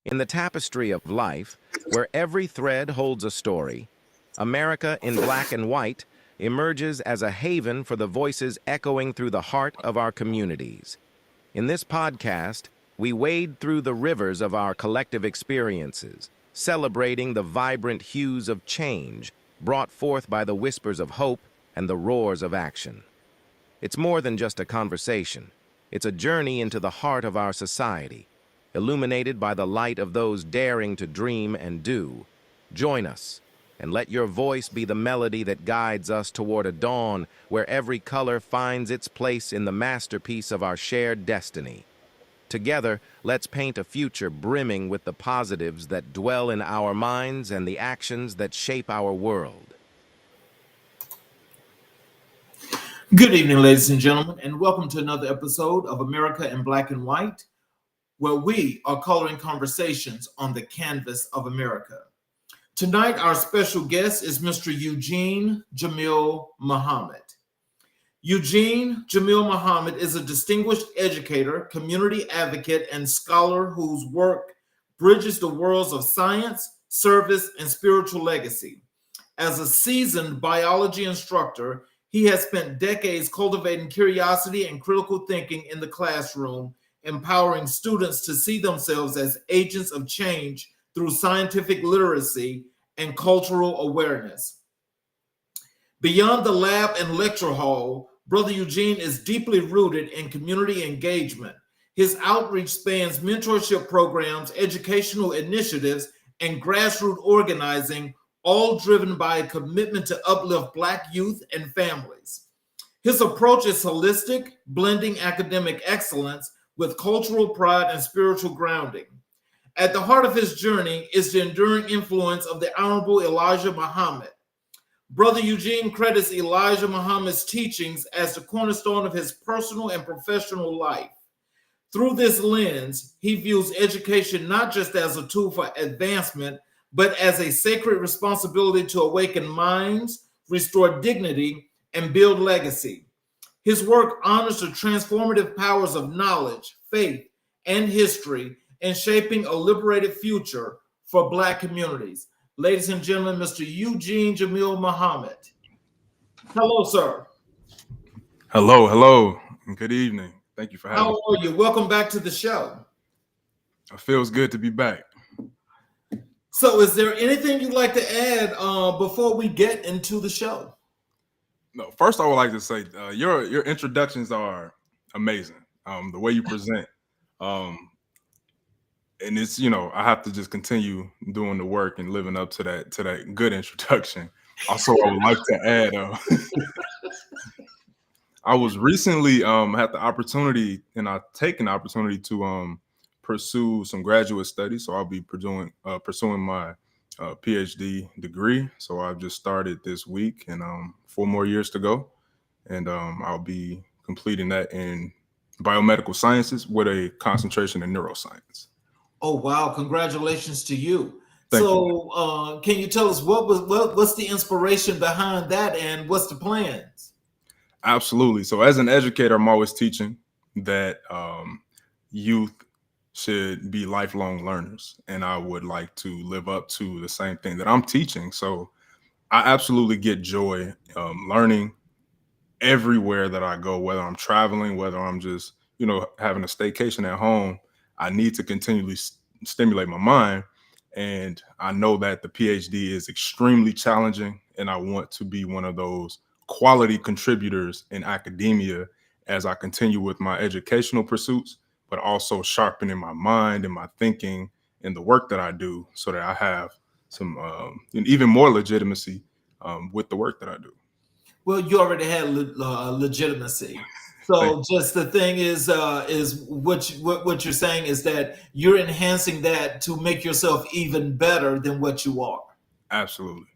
In the tapestry of life, where every thread holds a story, America in Black and White emerges as a haven for the voices echoing through the heart of our communities. In this podcast, we wade through the rivers of our collective experiences, celebrating the vibrant hues of change brought forth by the whispers of hope and the roars of action. It's more than just a conversation. It's a journey into the heart of our society, illuminated by the light of those daring to dream and do. Join us, and let your voice be the melody that guides us toward a dawn where every color finds its place in the masterpiece of our shared destiny. Together, let's paint a future brimming with the positives that dwell in our minds and the actions that shape our world. Good evening, ladies and gentlemen, and welcome to another episode of America in Black and White, where we are coloring conversations on the canvas of America. Tonight, our special guest is Mr. Eugene Jamil Muhammad. Eugene Jamil Muhammad is a distinguished educator, community advocate, and scholar whose work bridges the worlds of science, service, and spiritual legacy. As a seasoned biology instructor, he has spent decades cultivating curiosity and critical thinking in the classroom, empowering students to see themselves as agents of change through scientific literacy and cultural awareness. Beyond the lab and lecture hall, Brother Eugene is deeply rooted in community engagement. His outreach spans mentorship programs, educational initiatives, and grassroots organizing, all driven by a commitment to uplift Black youth and families. His approach is holistic, blending academic excellence with cultural pride and spiritual grounding. At the heart of his journey is the enduring influence of the Honorable Elijah Muhammad. Brother Eugene credits Elijah Muhammad's teachings as the cornerstone of his personal and professional life. Through this lens, he views education not just as a tool for advancement, but as a sacred responsibility to awaken minds, restore dignity, and build legacy. His work honors the transformative powers of knowledge, faith, and history in shaping a liberated future for Black communities. Ladies and gentlemen, Mr. Eugene Jamil Muhammad. Hello, sir. Hello. Good evening. Thank you for having me. How are you? Welcome back to the show. It feels good to be back. So is there anything you'd like to add before we get into the show? No, first I would like to say your introductions are amazing. The way you present, and it's, I have to just continue doing the work and living up to that good introduction. Also, I would like to add, I was recently had the opportunity, and I've taken the opportunity to pursue some graduate studies. So I'll be pursuing my PhD degree. So I've just started this week, and 4 more years to go, and I'll be completing that in biomedical sciences with a concentration in neuroscience. Oh wow! Congratulations to you. Thank you. Can you tell us what's the inspiration behind that, and what's the plans? Absolutely. So as an educator, I'm always teaching that youth should be lifelong learners, and I would like to live up to the same thing that I'm teaching. So I absolutely get joy learning everywhere that I go, whether I'm traveling, whether I'm just, having a staycation at home. I need to continually stimulate my mind. And I know that the PhD is extremely challenging, and I want to be one of those quality contributors in academia as I continue with my educational pursuits, but also sharpening my mind and my thinking and the work that I do so that I have some even more legitimacy with the work that I do. Well, you already had legitimacy. So just the thing is what you're saying is that you're enhancing that to make yourself even better than what you are. Absolutely.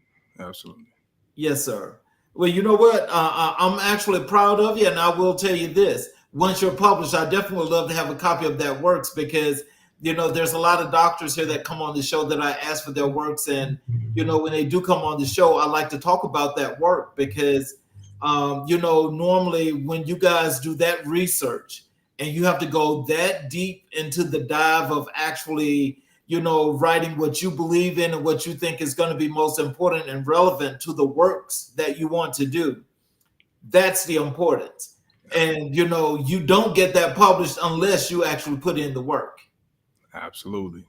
Yes, sir. Well, you know what? I'm actually proud of you, and I will tell you this. Once you're published, I definitely would love to have a copy of that works, because, there's a lot of doctors here that come on the show that I ask for their works. And, when they do come on the show, I like to talk about that work because, normally when you guys do that research and you have to go that deep into the dive of actually, writing what you believe in and what you think is going to be most important and relevant to the works that you want to do. That's the importance. And, you don't get that published unless you actually put in the work. Absolutely.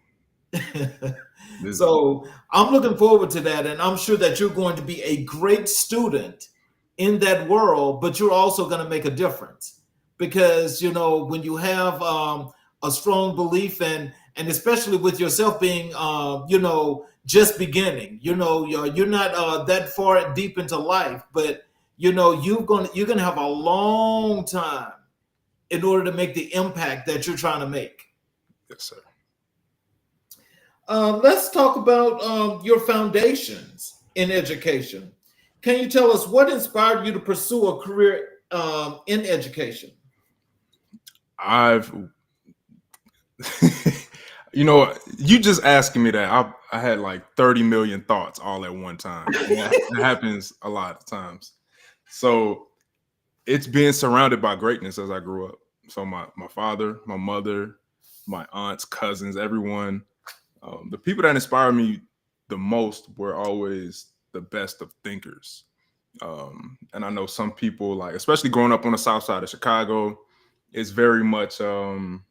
So I'm looking forward to that. And I'm sure that you're going to be a great student in that world, but you're also going to make a difference because, when you have a strong belief and especially with yourself being, just beginning, you're not that far deep into life, but, you're going to have a long time in order to make the impact that you're trying to make. Yes, sir. Let's talk about your foundations in education. Can you tell us what inspired you to pursue a career in education? You just asking me that, I had like 30 million thoughts all at one time. That happens a lot of times. So it's being surrounded by greatness as I grew up. So my father, my mother, my aunts, cousins, everyone, the people that inspired me the most were always the best of thinkers. And I know some people, like, especially growing up on the south side of Chicago, it's very much one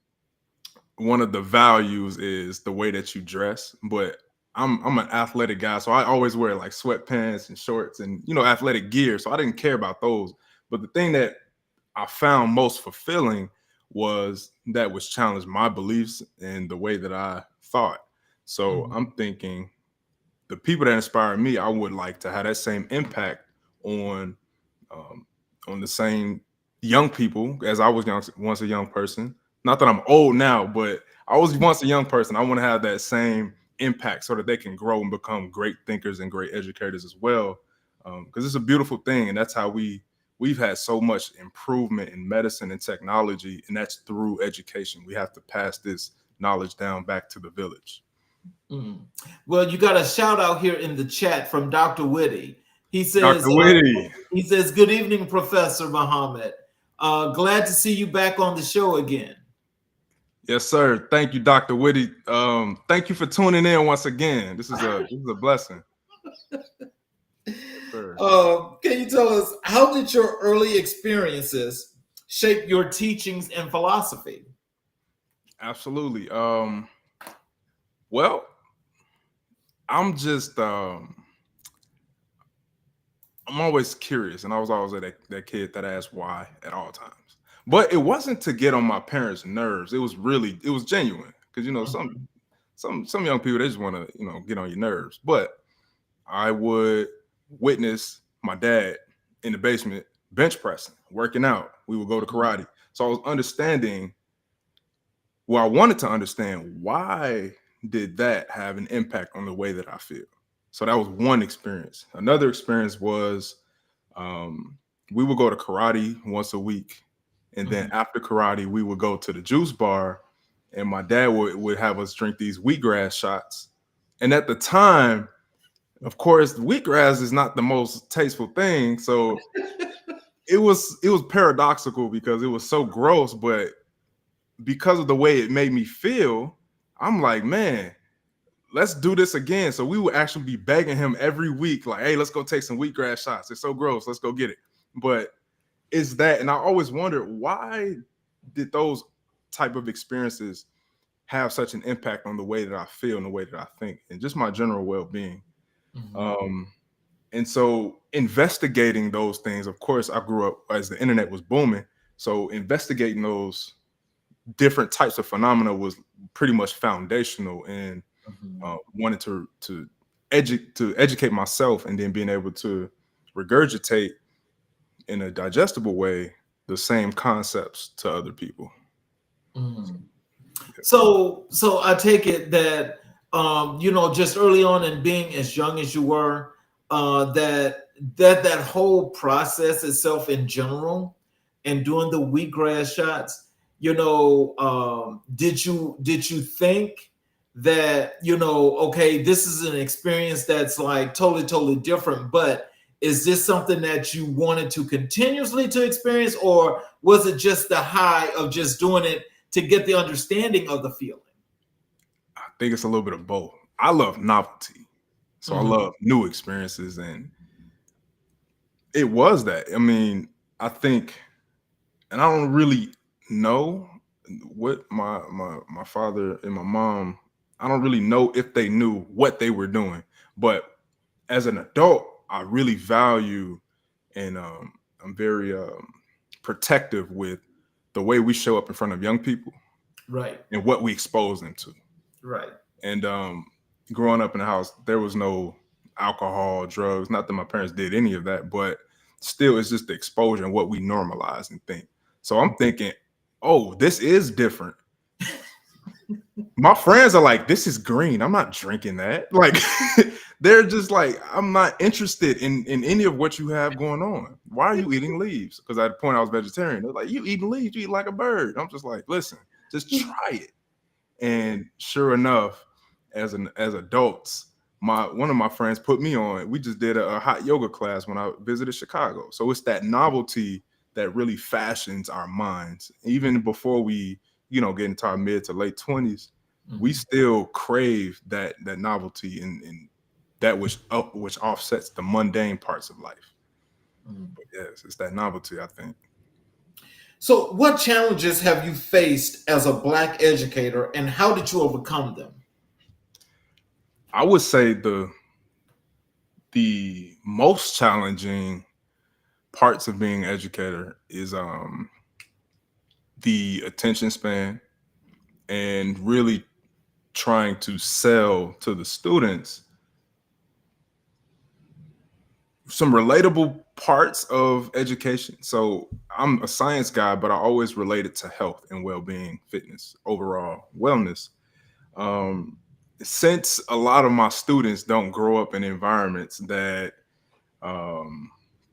of the values is the way that you dress. But I'm an athletic guy, so I always wear like sweatpants and shorts and athletic gear. So I didn't care about those. But the thing that I found most fulfilling was that which challenged my beliefs and the way that I thought. So I'm thinking the people that inspire me, I would like to have that same impact on the same young people as I was once a young person. Not that I'm old now, but I was once a young person. I want to have that same impact so that they can grow and become great thinkers and great educators as well. Because it's a beautiful thing, and that's how we've had so much improvement in medicine and technology, and that's through education. We have to pass this knowledge down back to the village. Well, you got a shout out here in the chat from Dr. Whitty. He says, Dr. Whitty. He says, "Good evening, Professor Muhammad. Glad to see you back on the show again." Yes, sir. Thank you, Dr. Whitty. Thank you for tuning in once again. This is a blessing. Can you tell us, how did your early experiences shape your teachings and philosophy? Absolutely. Well, I'm just I'm always curious, and I was always that kid that asked why at all times. But it wasn't to get on my parents' nerves. It was genuine, because some young people, they just want to get on your nerves. But I would witness my dad in the basement bench pressing, working out. We would go to karate. So I was understanding. Well, I wanted to understand, why did that have an impact on the way that I feel? So that was one experience. Another experience was we would go to karate once a week. And then after karate, we would go to the juice bar, and my dad would have us drink these wheatgrass shots. And at the time, of course, wheatgrass is not the most tasteful thing. So it was paradoxical because it was so gross, but because of the way it made me feel, I'm like, man, let's do this again. So we would actually be begging him every week, like, hey, let's go take some wheatgrass shots. It's so gross. Let's go get it. But it's that. And I always wondered, why did those type of experiences have such an impact on the way that I feel and the way that I think and just my general well-being? And so investigating those things, of course, I grew up as the internet was booming. So investigating those different types of phenomena was pretty much foundational in wanting to educate myself, and then being able to regurgitate in a digestible way the same concepts to other people. So I take it that just early on, and being as young as you were, that whole process itself in general, and doing the wheatgrass shots, did you think that, okay, this is an experience that's like totally different, but is this something that you wanted to continuously to experience, or was it just the high of just doing it to get the understanding of the feeling? I think it's a little bit of both. I love novelty. So I Mhm. love new experiences, and it was that. I mean, I think, and I don't really know what my father and my mom, I don't really know if they knew what they were doing. But as an adult, I really value, and I'm very protective with the way we show up in front of young people Right. and what we expose them to. Right. And growing up in the house, there was no alcohol, drugs. Not that my parents did any of that, but still, it's just the exposure and what we normalize and think. So I'm thinking, oh, this is different. My friends are like, this is green. I'm not drinking that. Like, they're just like, I'm not interested in any of what you have going on. Why are you eating leaves? Because at the point I was vegetarian. They're like, you eating leaves, you eat like a bird. I'm just like, listen, just try it. And sure enough, as adults, one of my friends put me on. We just did a hot yoga class when I visited Chicago. So it's that novelty that really fashions our minds. Even before we, get into our mid to late 20s, we still crave that novelty and that which offsets the mundane parts of life. But yes, it's that novelty, I think. So, what challenges have you faced as a Black educator, and how did you overcome them? I would say the most challenging parts of being an educator is the attention span and really trying to sell to the students some relatable parts of education. So I'm a science guy, but I always relate it to health and well-being, fitness, overall wellness. Since a lot of my students don't grow up in environments that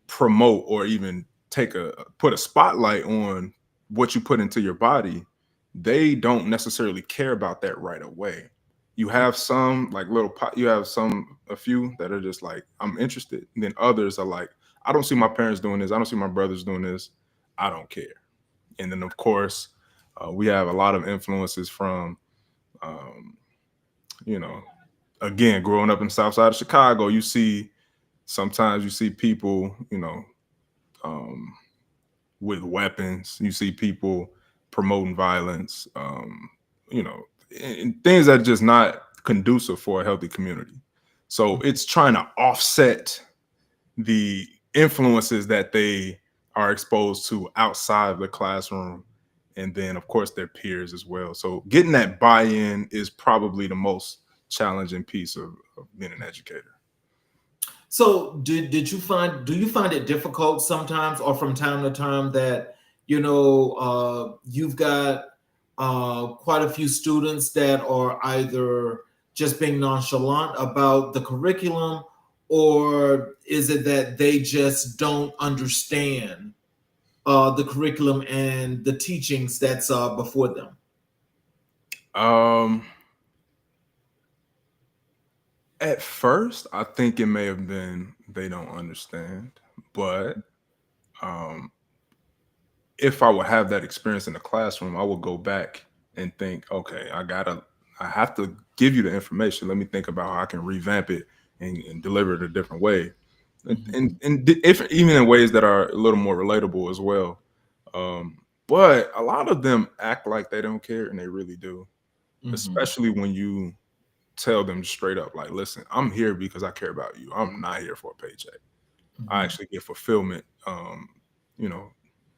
promote or even put a spotlight on what you put into your body, they don't necessarily care about that right away. You have some like a few that are just like, I'm interested. And then others are like, I don't see my parents doing this. I don't see my brothers doing this. I don't care. And then of course, we have a lot of influences from, you know, again, growing up in the South Side of Chicago, sometimes you see people, with weapons. You see people promoting violence, and things that are just not conducive for a healthy community. So it's trying to offset the influences that they are exposed to outside of the classroom, and then of course their peers as well. So getting that buy-in is probably the most challenging piece of being an educator. So, do you find it difficult sometimes, or from time to time, that you've got quite a few students that are either just being nonchalant about the curriculum, or is it that they just don't understand the curriculum and the teachings that's before them? At first, I think it may have been they don't understand, but if I would have that experience in the classroom, I would go back and think, okay, I have to give you the information. Let me think about how I can revamp it and deliver it a different way. And if, even in ways that are a little more relatable as well. But a lot of them act like they don't care, and they really do, especially when you tell them straight up, like, listen, I'm here because I care about you. I'm not here for a paycheck. I actually get fulfillment.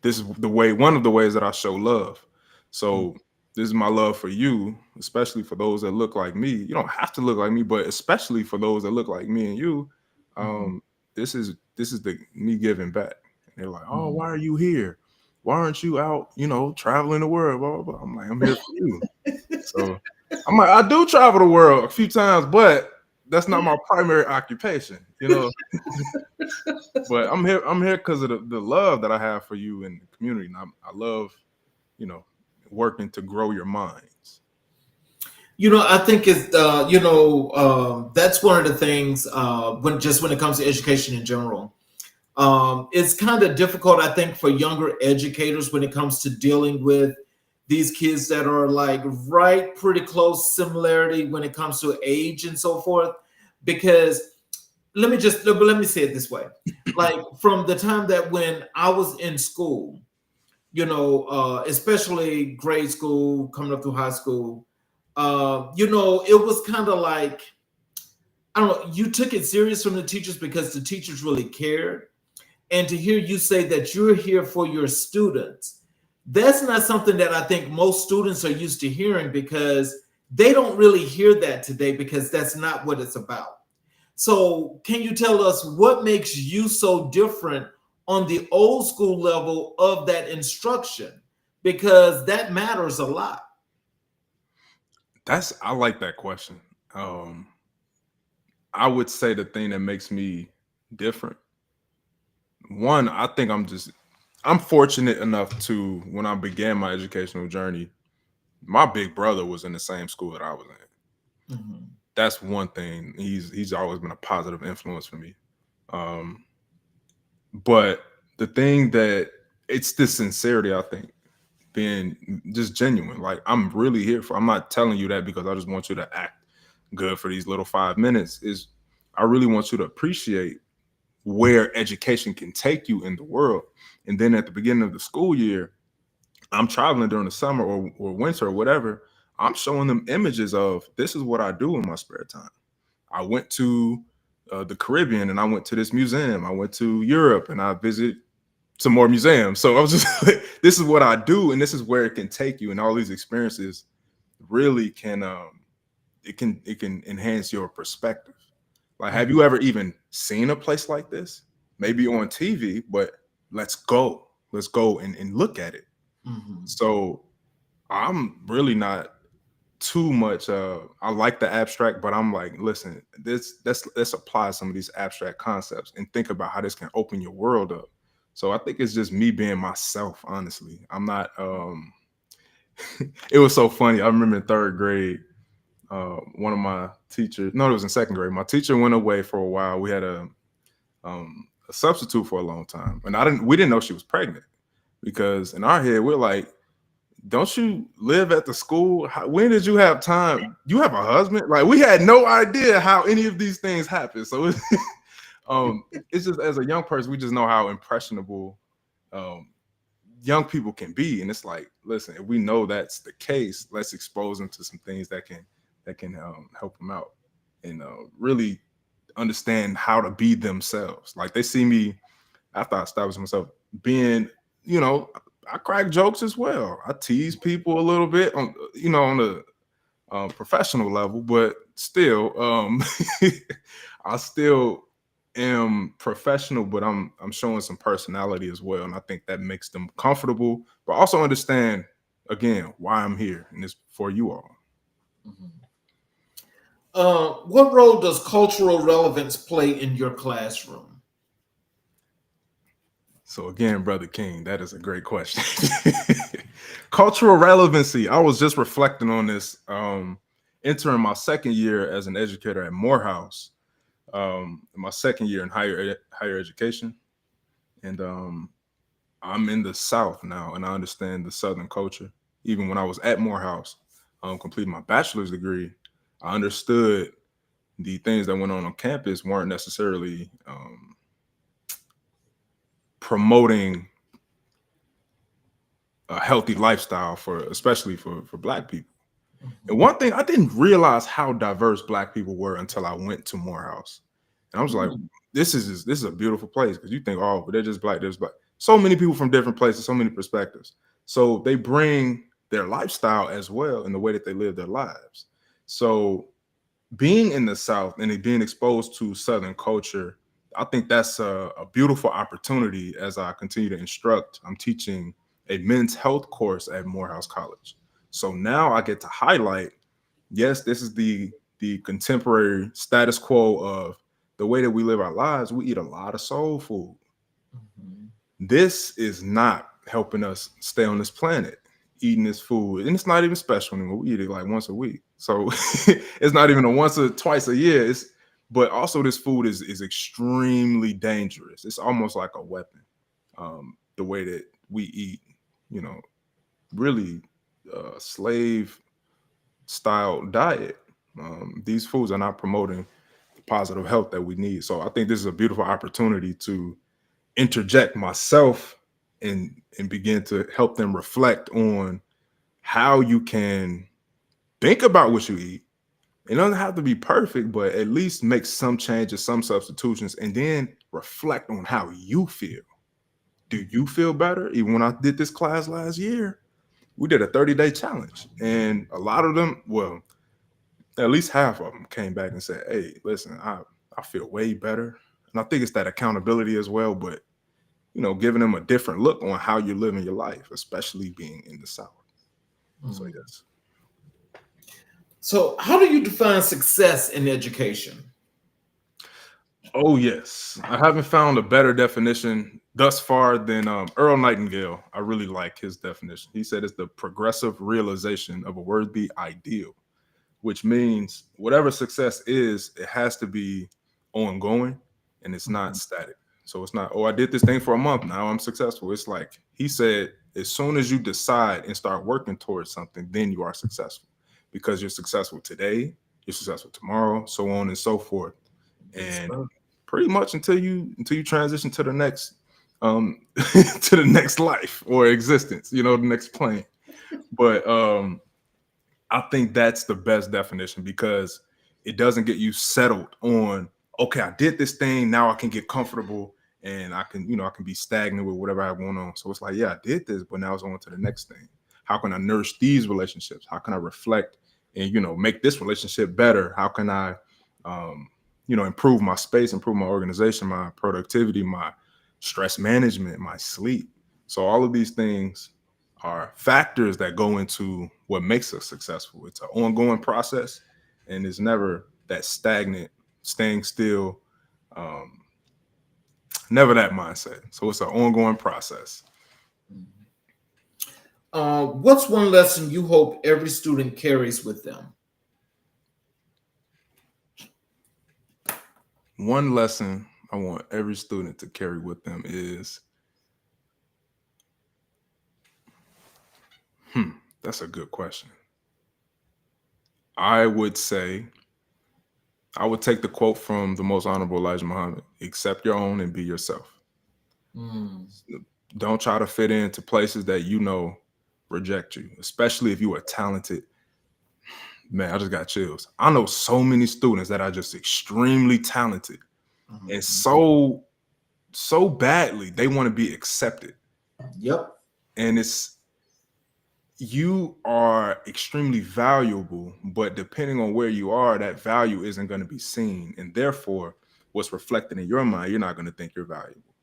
This is one of the ways that I show love. So this is my love for you, especially for those that look like me. You don't have to look like me, but especially for those that look like me and you, this is me giving back. And they're like, oh, why are you here? Why aren't you out, traveling the world? Blah, blah, blah. I'm like, I'm here for you. So I'm like, I do travel the world a few times, but that's not my primary occupation, But I'm here because of the love that I have for you and the community. And I love, working to grow your minds. I think it's that's one of the things when it comes to education in general. It's kind of difficult, I think, for younger educators when it comes to dealing with these kids that are like right pretty close similarity when it comes to age and so forth. Because let me say it this way. Like from the time that when I was in school, especially grade school, coming up through high school, it was kind of like, I don't know, you took it serious from the teachers because the teachers really cared. And to hear you say that you're here for your students, that's not something that I think most students are used to hearing, because they don't really hear that today, because that's not what it's about. So can you tell us what makes you so different on the old school level of that instruction? Because that matters a lot. I like that question. I would say the thing that makes me different. One, I think I'm fortunate enough to, when I began my educational journey, my big brother was in the same school that I was in. Mm-hmm. That's one thing. He's always been a positive influence for me. But the thing that it's the sincerity, I think, being just genuine. Like, I'm really here for. I'm not telling you that because I just want you to act good for these little 5 minutes. I really want you to appreciate where education can take you in the world. And then at the beginning of the school year, I'm traveling during the summer or winter or whatever. I'm showing them images of, this is what I do in my spare time. I went to the Caribbean and I went to this museum. I went to Europe and I visited some more museums. So I was just like, this is what I do, and this is where it can take you. And all these experiences really can it can enhance your perspective. Like, have you ever even seen a place like this? Maybe on TV, but let's go and look at it. Mm-hmm. So I'm really not too much. I like the abstract, but I'm like, listen, let's apply some of these abstract concepts and think about how this can open your world up. So I think it's just me being myself, honestly. I'm not it was so funny. I remember in third grade, one of my teachers, no, it was in second grade. My teacher went away for a while. We had a substitute for a long time. And we didn't know she was pregnant, because in our head, we're like, don't you live at the school? When did you have time? You have a husband? Like, we had no idea how any of these things happen. So it's just, as a young person, we just know how impressionable young people can be. And it's like, listen, if we know that's the case, let's expose them to some things that can help them out and really understand how to be themselves. Like, they see me after I established myself being, I crack jokes as well. I tease people a little bit on the professional level, but still, I still am professional, but I'm showing some personality as well, and I think that makes them comfortable, but also understand, again, why I'm here, and it's for you all. Mm-hmm. What role does cultural relevance play in your classroom? So again, Brother King, that is a great question. Cultural relevancy. I was just reflecting on this, entering my second year as an educator at Morehouse, my second year in higher education. And I'm in the South now, and I understand the Southern culture. Even when I was at Morehouse, completing my bachelor's degree, I understood the things that went on campus weren't necessarily promoting a healthy lifestyle especially for Black people. Mm-hmm. And one thing, I didn't realize how diverse Black people were until I went to Morehouse. And I was like, this is a beautiful place, because you think, oh, but they're just Black, there's Black. So many people from different places, so many perspectives. So they bring their lifestyle as well in the way that they live their lives. So being in the South and being exposed to Southern culture, I think that's a beautiful opportunity. As I continue to instruct, I'm teaching a men's health course at Morehouse College. So now I get to highlight, yes, this is the contemporary status quo of the way that we live our lives. We eat a lot of soul food. Mm-hmm. This is not helping us stay on this planet, eating this food. And it's not even special anymore. We eat it like once a week. So it's not even a once or twice a year. But also this food is extremely dangerous. It's almost like a weapon. The way that we eat, really slave style diet. These foods are not promoting the positive health that we need. So I think this is a beautiful opportunity to interject myself and begin to help them reflect on how you can think about what you eat. It doesn't have to be perfect, but at least make some changes, some substitutions, and then reflect on how you feel. Do you feel better? Even when I did this class last year, we did a 30-day challenge. And a lot of them, well, at least half of them came back and said, hey, listen, I feel way better. And I think it's that accountability as well, but giving them a different look on how you're living your life, especially being in the South. So yes. So how do you define success in education? Oh yes, I haven't found a better definition thus far than Earl Nightingale. I really like his definition. He said it's the progressive realization of a worthy ideal, which means whatever success is, it has to be ongoing and it's not static. So it's not, oh, I did this thing for a month, now I'm successful. It's like he said, as soon as you decide and start working towards something, then you are successful, because you're successful today, you're successful tomorrow, so on and so forth. And pretty much until you transition to the next to the next life or existence, the next plane. But I think that's the best definition, because it doesn't get you settled on, okay, I did this thing, now I can get comfortable and I can, I can be stagnant with whatever I have going on. So it's like, yeah, I did this, but now it's on to the next thing. How can I nourish these relationships? How can I reflect and, make this relationship better? How can I, improve my space, improve my organization, my productivity, my stress management, my sleep? So all of these things are factors that go into what makes us successful. It's an ongoing process, and it's never that stagnant, staying still, never that mindset. So it's an ongoing process. What's one lesson you hope every student carries with them? One lesson I want every student to carry with them is, that's a good question. I would say, I would take the quote from the Most Honorable Elijah Muhammad: accept your own and be yourself. Don't try to fit into places that reject you, especially if you are talented. Man, I just got chills. I know so many students that are just extremely talented and so badly they want to be accepted. Yep. And you are extremely valuable, but depending on where you are, that value isn't going to be seen. And therefore, what's reflected in your mind, you're not going to think you're valuable.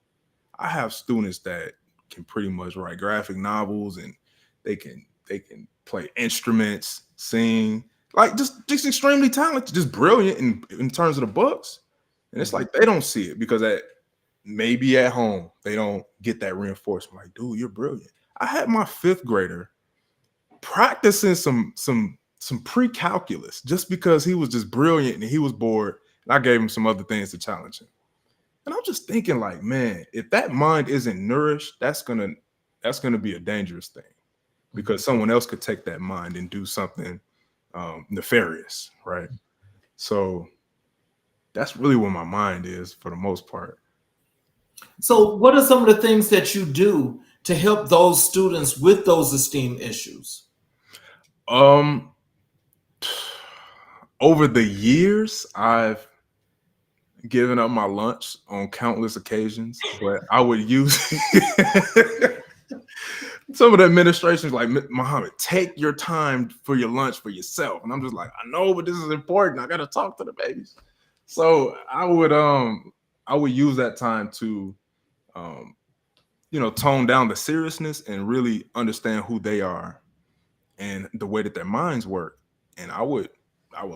I have students that can pretty much write graphic novels, and they can play instruments, sing, like just extremely talented, just brilliant in terms of the books. And it's like they don't see it because maybe at home they don't get that reinforcement. Like, dude, you're brilliant. I had my 5th grader practicing some pre-calculus just because he was just brilliant and he was bored. And I gave him some other things to challenge him. And I'm just thinking, like, man, if that mind isn't nourished, that's gonna be a dangerous thing, because someone else could take that mind and do something nefarious, right? So that's really where my mind is for the most part. So what are some of the things that you do to help those students with those esteem issues? Over the years, I've given up my lunch on countless occasions, but I would use some of the administrations like, Muhammad, take your time for your lunch for yourself. And I'm just like, I know, but this is important. I got to talk to the babies. So I would use that time to, tone down the seriousness and really understand who they are and the way that their minds work. And I would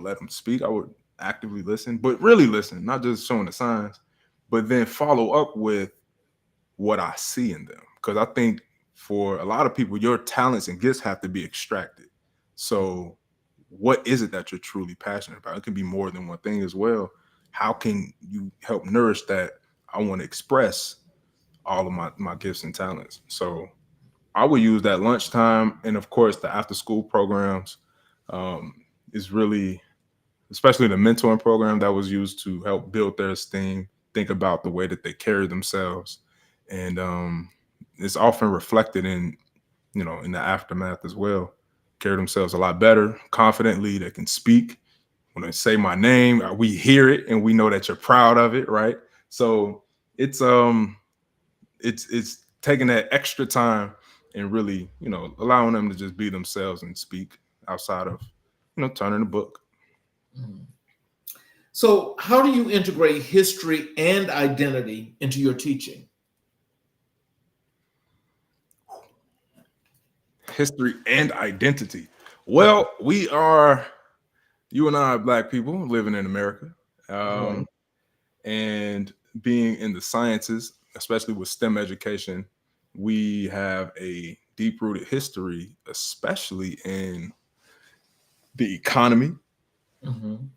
let them speak. I would actively listen, but really listen, not just showing the signs, but then follow up with what I see in them. Because I think for a lot of people, your talents and gifts have to be extracted. So what is it that you're truly passionate about? It can be more than one thing as well. How can you help nourish that? I want to express all of my gifts and talents. So I would use that lunchtime, and of course the after school programs um, is really, especially the mentoring program that was used to help build their esteem, think about the way that they carry themselves, and it's often reflected in in the aftermath as well. Carry themselves a lot better, confidently. They can speak. When they say my name, we hear it and we know that you're proud of it, right? So it's it's taking that extra time and really, allowing them to just be themselves and speak outside of, turning the book. Mhm. So, how do you integrate history and identity into your teaching? History and identity. Well, you and I are Black people living in America. Right. And being in the sciences, especially with STEM education, we have a deep rooted history, especially in the economy. Mhm.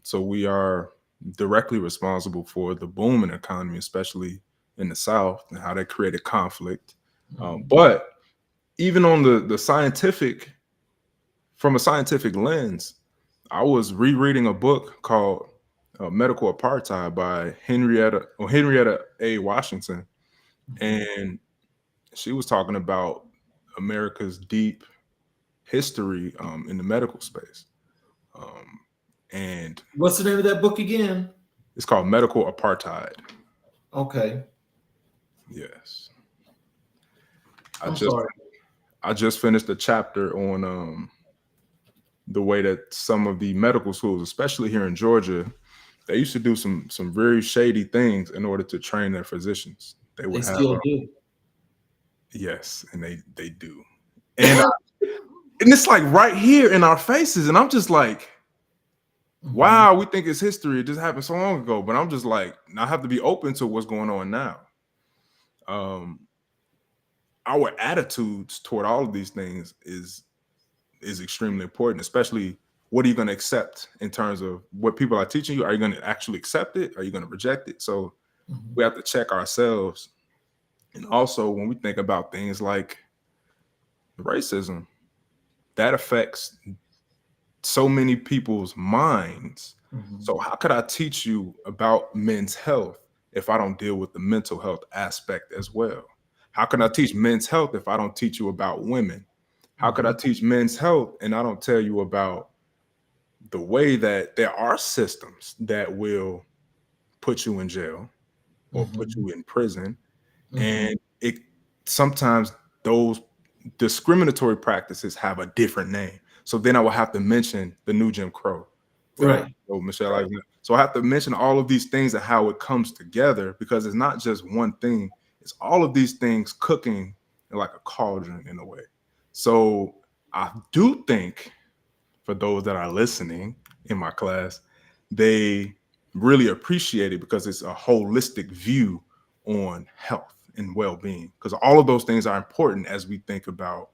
So we are directly responsible for the boom in the economy, especially in the South, and how that created conflict. Mhm. But even on the scientific, from a scientific lens, I was rereading a book called Medical Apartheid by Henrietta A. Washington, Mhm. and she was talking about America's deep history in the medical space. Um, and What's the name of that book again? it's called Medical Apartheid. Okay. Yes. I I'm just sorry. I just finished a chapter on the way that some of the medical schools, especially here in Georgia, they used to do some very shady things in order to train their physicians. They They would have still do. yes, and they do. And and it's like right here in our faces, and I'm just like, Mhm. wow, we think it's history. It just happened so long ago, but I'm just like, I have to be open to what's going on now. Um, our attitudes toward all of these things is extremely important, especially what are you going to accept in terms of what people are teaching you? Are you going to actually accept it? Are you going to reject it? So Mhm. we have to check ourselves. And also when we think about things like racism, that affects so many people's minds. Mhm. So how could I teach you about men's health if I don't deal with the mental health aspect as well? How can I teach men's health if I don't teach you about women? How could I Mhm. teach men's health and I don't tell you about the way that there are systems that will put you in jail or put Mhm. you in prison, Mhm. and it sometimes those discriminatory practices have a different name. So then I will have to mention the new Jim Crow. Right. Michelle, so I have to mention all of these things and how it comes together because it's not just one thing; it's all of these things cooking in like a cauldron in a way. So I do think for those that are listening in my class, they really appreciate it because it's a holistic view on health and well-being. Because all of those things are important as we think about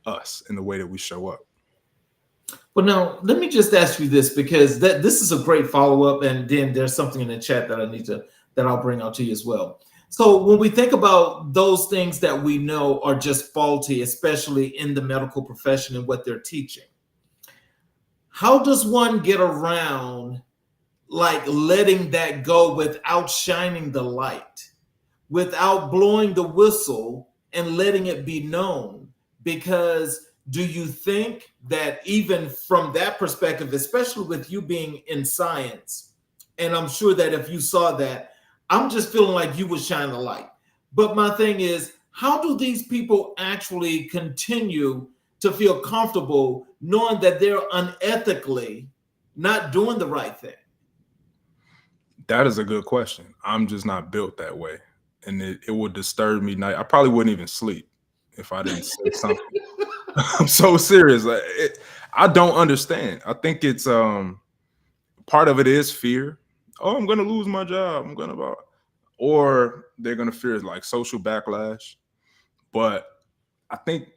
us and the way that we show up. Well, now let me just ask you this because this is a great follow up, and then there's something in the chat that I'll bring out to you as well. So when we think about those things that we know are just faulty, especially in the medical profession and what they're teaching, how does one get around like letting that go without shining the light, without blowing the whistle and letting it be known? Because do you think that even from that perspective, especially with you being in science, and I'm sure that if you saw that, I'm just feeling like you would shine the light. But my thing is, how do these people actually continue to feel comfortable knowing that they're unethically not doing the right thing? That is a good question. I'm just not built that way. And it would disturb me night. I probably wouldn't even sleep if I didn't say something. I'm so serious. I don't understand. I think it's part of it is fear. Oh, I'm gonna lose my job. Or they're gonna fear like social backlash. But I think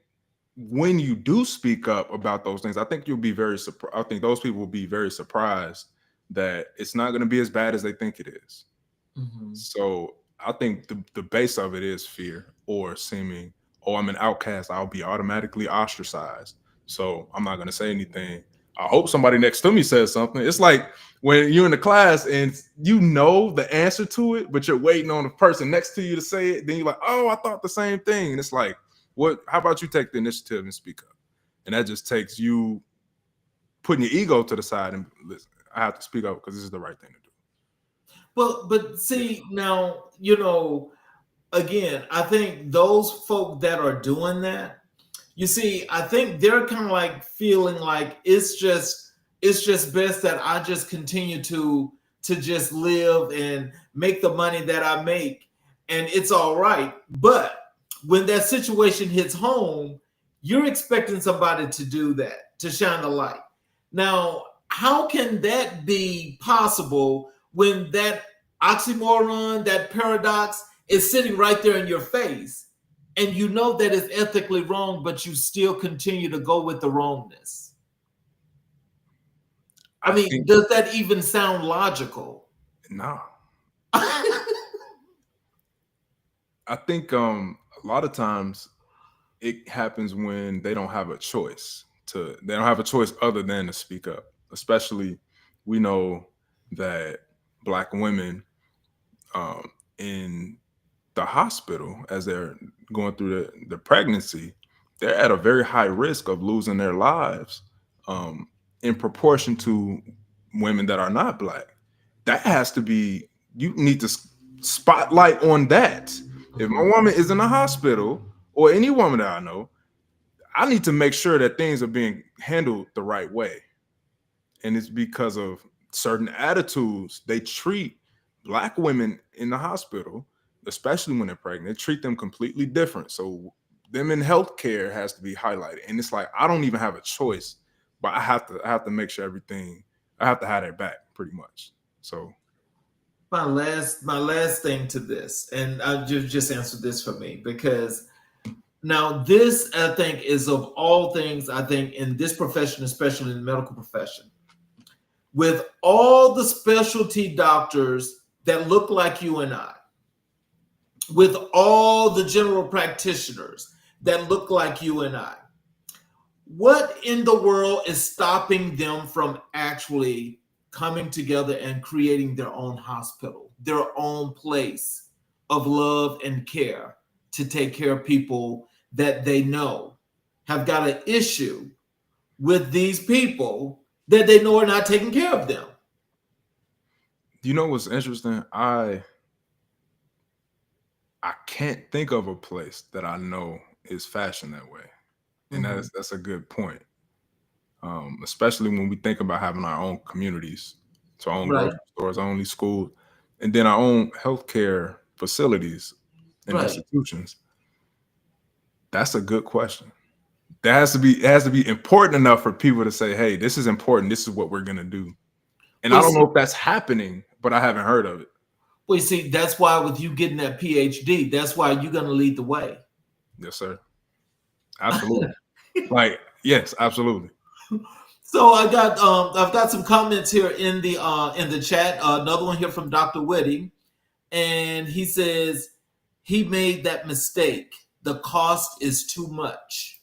when you do speak up about those things, I think you'll be very surprised. I think those people will be very surprised that it's not gonna be as bad as they think it is. Mhm. So I think the base of it is fear or seeming oh, I'm an outcast, I'll be automatically ostracized. So I'm not going to say anything. I hope somebody next to me says something. It's like when you're in the class and you know the answer to it, but you're waiting on the person next to you to say it. Then you're like, oh, I thought the same thing. And it's like, how about you take the initiative and speak up? And that just takes you putting your ego to the side and listen, I have to speak up because this is the right thing to do. Well, but see, now, again, I think those folk that are doing that, you see, I think they're kind of like feeling like it's just best that I just continue to just live and make the money that I make, and it's all right. But when that situation hits home, you're expecting somebody to do that, to shine the light. Now, how can that be possible when that oxymoron, that paradox is sitting right there in your face? And you know that it's ethically wrong, but you still continue to go with the wrongness. I mean, does that even sound logical? No. I think a lot of times it happens when they don't have a choice. They don't have a choice other than to speak up. Especially, we know that Black women in the hospital, as they're going through the pregnancy, they're at a very high risk of losing their lives in proportion to women that are not Black. That has to be, you need to spotlight on that. If my woman is in the hospital, or any woman that I know, I need to make sure that things are being handled the right way. And it's because of certain attitudes they treat Black women in the hospital, especially when they're pregnant. They treat them completely different. So them in healthcare has to be highlighted. And it's like, I don't even have a choice, but I have to make sure everything, I have to have their back pretty much. So my last thing to this, and I'll just answer this for me, because now this, I think, is of all things, I think in this profession, especially in the medical profession, with all the specialty doctors that look like you and I, with all the general practitioners that look like you and I, what in the world is stopping them from actually coming together and creating their own hospital, their own place of love and care to take care of people that they know have got an issue with these people that they know are not taking care of them? You know what's interesting? I can't think of a place that I know is fashioned that way. And that's a good point. Especially when we think about having our own communities, so our own grocery stores, our own schools, and then our own healthcare facilities and institutions. That's a good question. It has to be important enough for people to say, hey, this is important. This is what we're going to do. And I don't know if that's happening, but I haven't heard of it. Well, you see, that's why with you getting that PhD, that's why you're going to lead the way. Yes, sir. Absolutely. Yes, absolutely. So I've got some comments here in the chat. Another one here from Dr. Whitty, and he says he made that mistake. The cost is too much.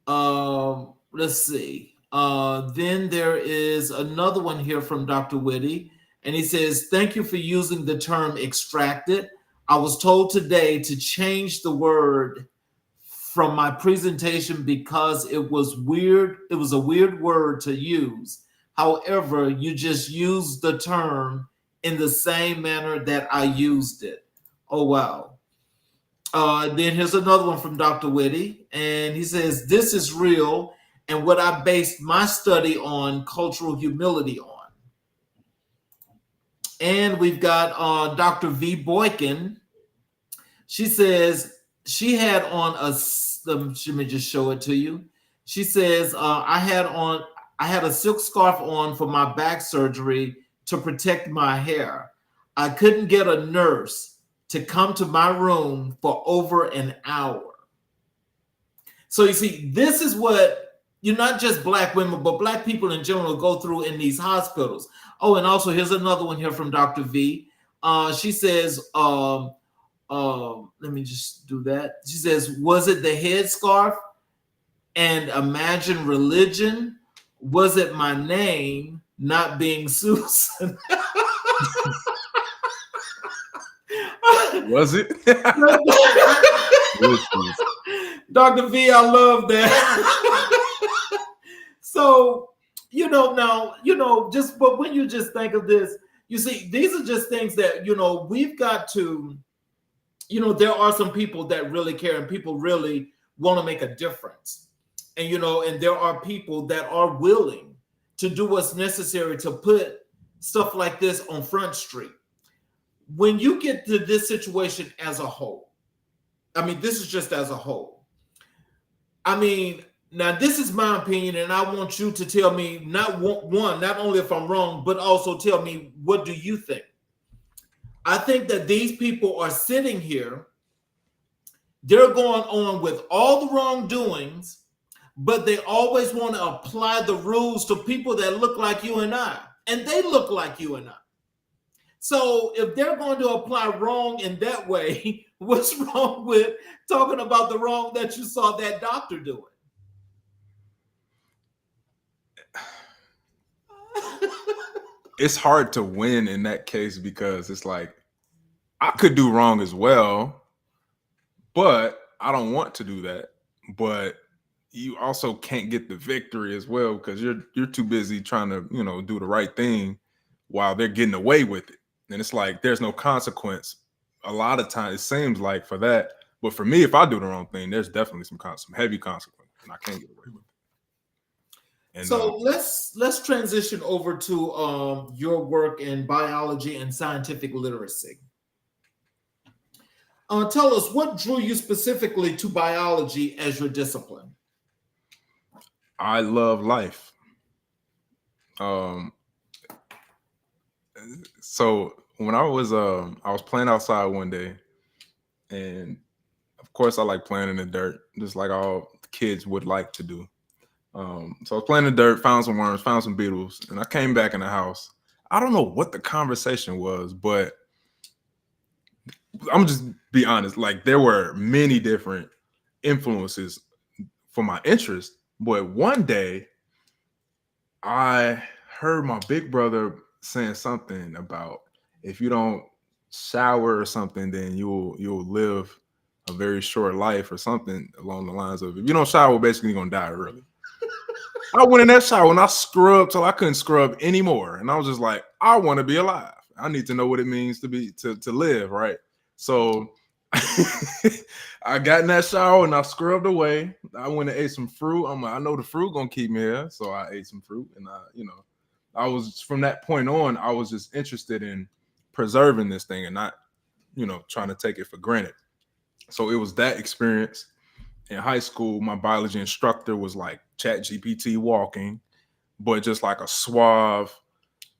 Let's see. Then there is another one here from Dr. Whitty, and he says, thank you for using the term extracted. I was told today to change the word from my presentation because it was weird. It was a weird word to use. However, you just used the term in the same manner that I used it. Oh, wow. Then here's another one from Dr. Whitty, and he says, this is real and what I based my study on cultural humility on. And we've got Dr. V. Boykin. She says she had on let me just show it to you. She says, I had a silk scarf on for my back surgery to protect my hair. I couldn't get a nurse to come to my room for over an hour. So you see, this is what you're not just Black women, but Black people in general go through in these hospitals. Oh, and also here's another one here from Dr. V. She says, Let me just do that. She says, was it the headscarf and imagine religion? Was it my name not being Susan? Was it? Dr. V, I love that. So, now, just, but when you just think of this, you see, these are just things that, we've got to, there are some people that really care and people really want to make a difference. And, and there are people that are willing to do what's necessary to put stuff like this on Front Street. When you get to this situation as a whole, I mean, this is just as a whole. I mean, now this is my opinion, and I want you to tell me not only if I'm wrong, but also tell me, what do you think? I think that these people are sitting here, they're going on with all the wrongdoings, but they always want to apply the rules to people that look like you and I, and they look like you and I. So if they're going to apply wrong in that way, what's wrong with talking about the wrong that you saw that doctor doing? It's hard to win in that case because it's like, I could do wrong as well, but I don't want to do that. But you also can't get the victory as well because you're too busy trying to, do the right thing while they're getting away with it. And it's like, there's no consequence. A lot of times it seems like for that, but for me, if I do the wrong thing, there's definitely some heavy consequence, and I can't get away with it. And so let's transition over to your work in biology and scientific literacy. Tell us, what drew you specifically to biology as your discipline? I love life. So when I was playing outside one day, and of course I like playing in the dirt, just like all kids would like to do. So I was playing in the dirt, found some worms, found some beetles, and I came back in the house. I don't know what the conversation was, but I'm just be honest. Like, there were many different influences for my interest, but one day I heard my big brother saying something about, if you don't shower or something, then you'll live a very short life, or something along the lines of, if you don't shower, basically you're gonna die early. I went in that shower and I scrubbed till I couldn't scrub anymore, and I was just like, I want to be alive. I need to know what it means to live, right? So I got in that shower and I scrubbed away. I went and ate some fruit. I'm like, I know the fruit gonna keep me here, so I ate some fruit, and I was, from that point on, I was just interested in preserving this thing and not, trying to take it for granted. So it was that experience. In high school, my biology instructor was like ChatGPT walking, but just like a suave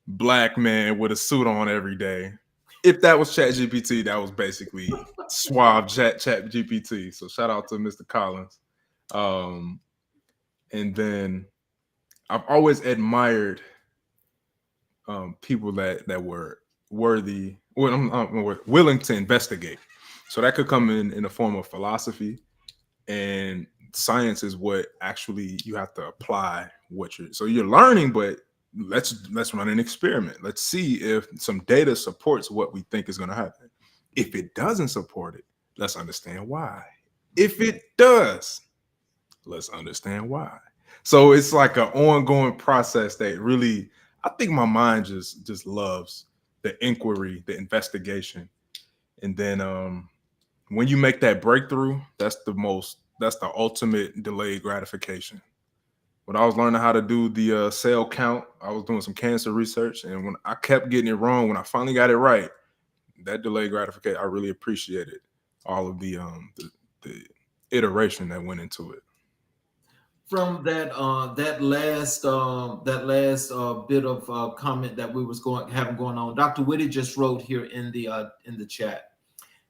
black man with a suit on every day. If that was ChatGPT, that was basically suave ChatGPT. So shout out to Mr. Collins. And then I've always admired people that were worthy, willing to investigate. So that could come in the form of philosophy, and science is what actually you have to apply so you're learning, but let's run an experiment. Let's see if some data supports what we think is going to happen. If it doesn't support it, let's understand why. If it does, let's understand why. So it's like an ongoing process that really, I think my mind just loves the inquiry, the investigation. And then when you make that breakthrough, that's the ultimate delayed gratification. When I was learning how to do the cell count, I was doing some cancer research, and when I kept getting it wrong, when I finally got it right, that delayed gratification, I really appreciated all of the iteration that went into it. From that last bit of comment that we was having going on, Dr. Whitty just wrote here in the chat.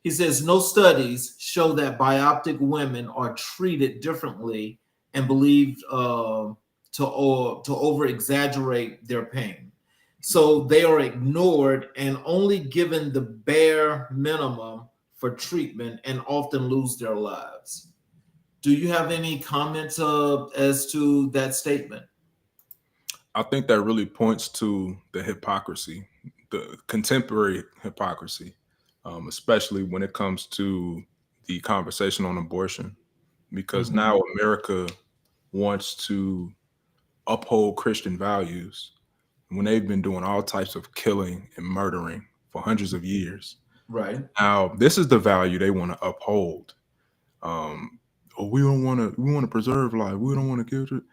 He says, no studies show that bioptic women are treated differently and believed to over exaggerate their pain. So they are ignored and only given the bare minimum for treatment and often lose their lives. Do you have any comments as to that statement? I think that really points to the hypocrisy, the contemporary hypocrisy, especially when it comes to the conversation on abortion, because now America wants to uphold Christian values when they've been doing all types of killing and murdering for hundreds of years. Right. Now, this is the value they want to uphold. We want to preserve life. We don't want to kill it.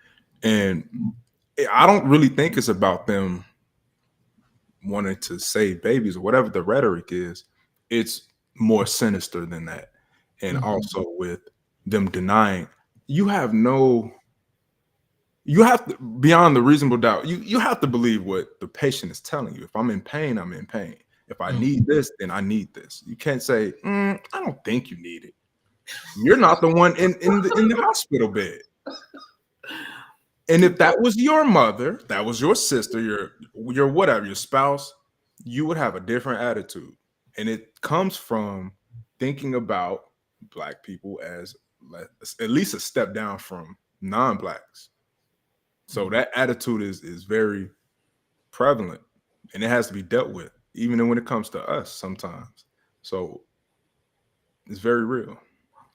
And I don't really think it's about them wanting to save babies or whatever the rhetoric is. It's more sinister than that. And also with them denying, you have to, beyond the reasonable doubt, you have to believe what the patient is telling you. If I'm in pain, I'm in pain. If I need this, then I need this. You can't say, I don't think you need it. You're not the one in the hospital bed. And if that was your mother, that was your sister, your whatever, your spouse, you would have a different attitude. And it comes from thinking about Black people as at least a step down from non-Blacks. So that attitude is very prevalent, and it has to be dealt with, even when it comes to us sometimes. So it's very real.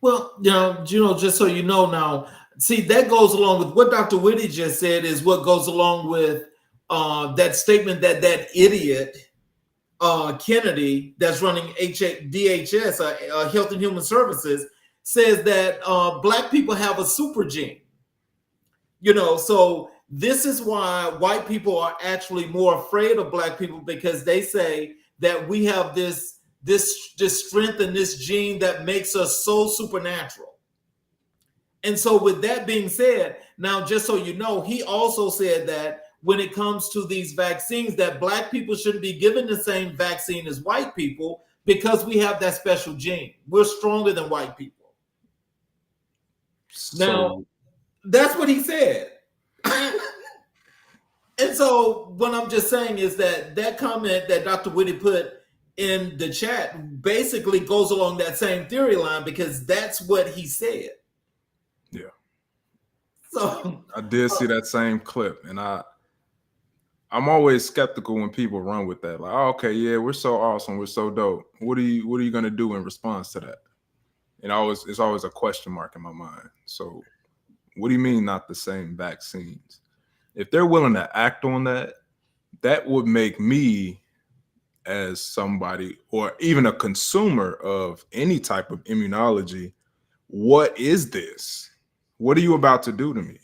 Well, just so you know now, see, that goes along with what Dr. Whitty just said is what goes along with that statement that idiot Kennedy that's running DHS, Health and Human Services, says that Black people have a super gene. So this is why white people are actually more afraid of Black people, because they say that we have this strength and this gene that makes us so supernatural. And so with that being said, now, just so you know, he also said that when it comes to these vaccines, that Black people shouldn't be given the same vaccine as white people because we have that special gene. We're stronger than white people. Now, that's what he said. And so what I'm just saying is that comment that Dr. Whitty put in the chat basically goes along that same theory line, because that's what he said. Yeah. So I did see that same clip, and I'm always skeptical when people run with that. Like, oh, okay, yeah, we're so awesome, we're so dope. What are you gonna do in response to that? And it's always a question mark in my mind. So what do you mean not the same vaccines? If they're willing to act on that, that would make me, as somebody or even a consumer of any type of immunology, what is this? What are you about to do to me?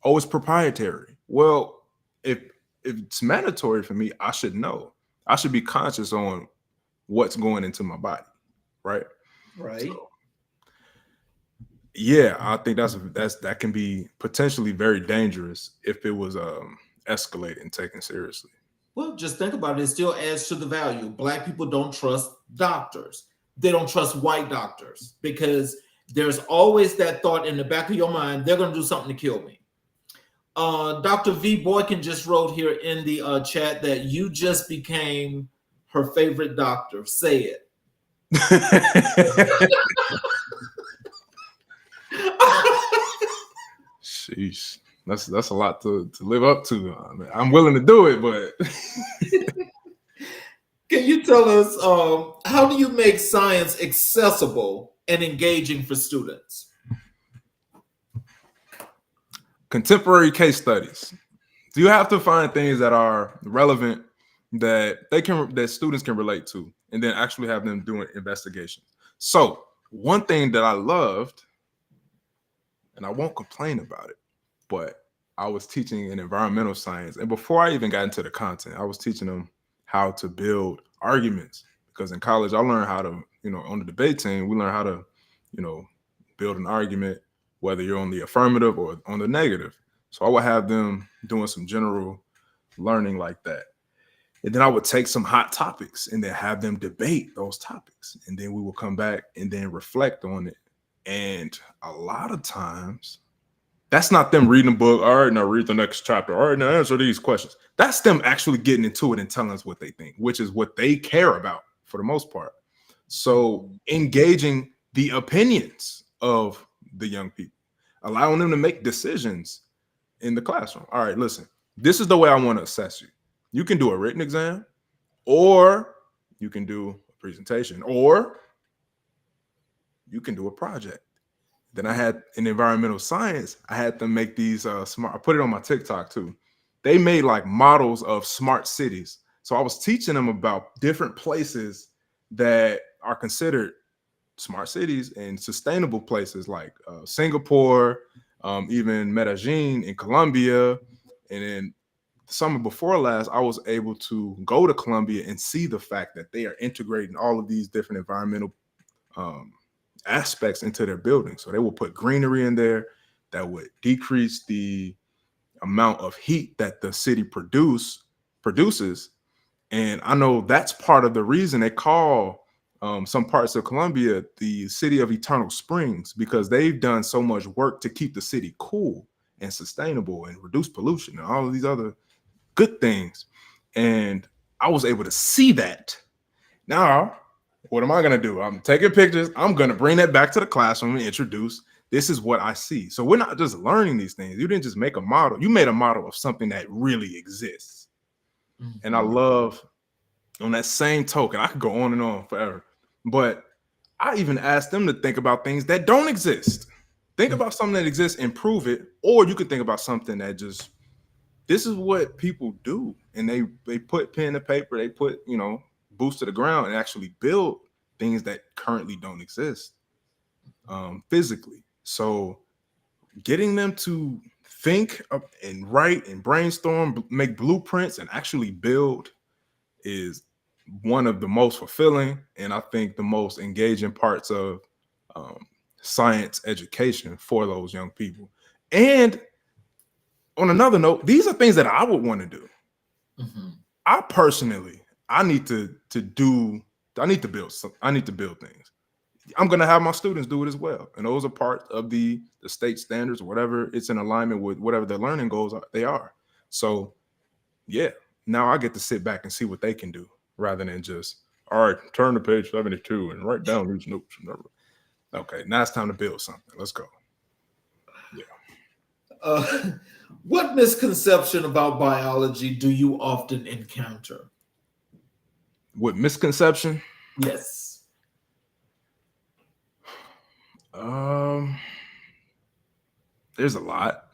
Oh, it's proprietary. Well, if it's mandatory for me, I should know. I should be conscious on what's going into my body, right? Right. So, yeah, I think that can be potentially very dangerous if it was escalated and taken seriously. Well, just think about it. It still adds to the value. Black people don't trust doctors. They don't trust white doctors because there's always that thought in the back of your mind, they're going to do something to kill me. Dr. V. Boykin just wrote here in the chat that you just became her favorite doctor. Say it. Sheesh. That's a lot to live up to. I mean, I'm willing to do it, but can you tell us how do you make science accessible and engaging for students? Contemporary case studies. You have to find things that are relevant that students can relate to, and then actually have them doing investigations. So one thing that I loved, and I won't complain about it, but I was teaching an environmental science. And before I even got into the content, I was teaching them how to build arguments, because in college, I learned how to, on the debate team, we learn how to, build an argument, whether you're on the affirmative or on the negative. So I would have them doing some general learning like that. And then I would take some hot topics and then have them debate those topics. And then we will come back and then reflect on it. And a lot of times, that's not them reading a book. All right, now read the next chapter. All right, now answer these questions. That's them actually getting into it and telling us what they think, which is what they care about for the most part. So engaging the opinions of the young people, allowing them to make decisions in the classroom. All right, listen, this is the way I want to assess you. You can do a written exam, or you can do a presentation, or you can do a project. Then I had in environmental science, I had them make these smart, I put it on my TikTok too. They made like models of smart cities. So I was teaching them about different places that are considered smart cities and sustainable places like Singapore, even Medellin in Colombia. And then the summer before last, I was able to go to Colombia and see the fact that they are integrating all of these different environmental aspects into their building. So they will put greenery in there that would decrease the amount of heat that the city produces. And I know that's part of the reason they call some parts of Colombia the city of eternal springs, because they've done so much work to keep the city cool and sustainable and reduce pollution and all of these other good things. And I was able to see that. Now, what am I going to do? I'm taking pictures. I'm going to bring that back to the classroom and introduce, this is what I see. So we're not just learning these things. You didn't just make a model. You made a model of something that really exists. Mm-hmm. And I love, on that same token, I could go on and on forever, but I even asked them to think about things that don't exist. Think about something that exists and prove it. Or you could think about something that just, this is what people do. And they put pen to paper, they put, boots to the ground and actually build things that currently don't exist physically. So getting them to think and write and brainstorm, make blueprints and actually build is one of the most fulfilling and I think the most engaging parts of science education for those young people. And on another note, these are things that I would want to do. Mm-hmm. I personally, I need to build things. I'm going to have my students do it as well. And those are part of the state standards or whatever. It's in alignment with whatever their learning goals they are. So yeah, now I get to sit back and see what they can do rather than just, all right, turn to page 72 and write down these notes. Okay, now it's time to build something. Let's go. Yeah. What misconception about biology do you often encounter? What misconception? Yes. There's a lot.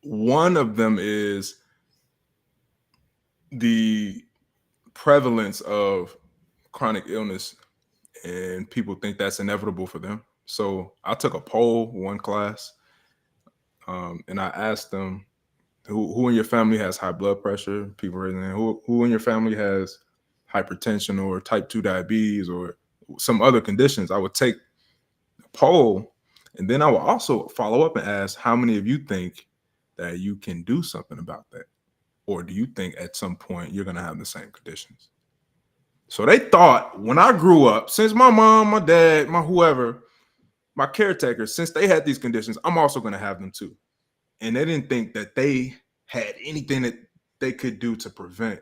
One of them is the prevalence of chronic illness, and people think that's inevitable for them. So I took a poll one class, and I asked them, who in your family has high blood pressure? People raising their hand. Who in your family has hypertension or type 2 diabetes or some other conditions? I would take a poll, and then I will also follow up and ask, how many of you think that you can do something about that? Or do you think at some point you're going to have the same conditions? So they thought when I grew up, since my mom, my dad, my whoever, my caretakers, since they had these conditions, I'm also going to have them too. And they didn't think that they had anything that they could do to prevent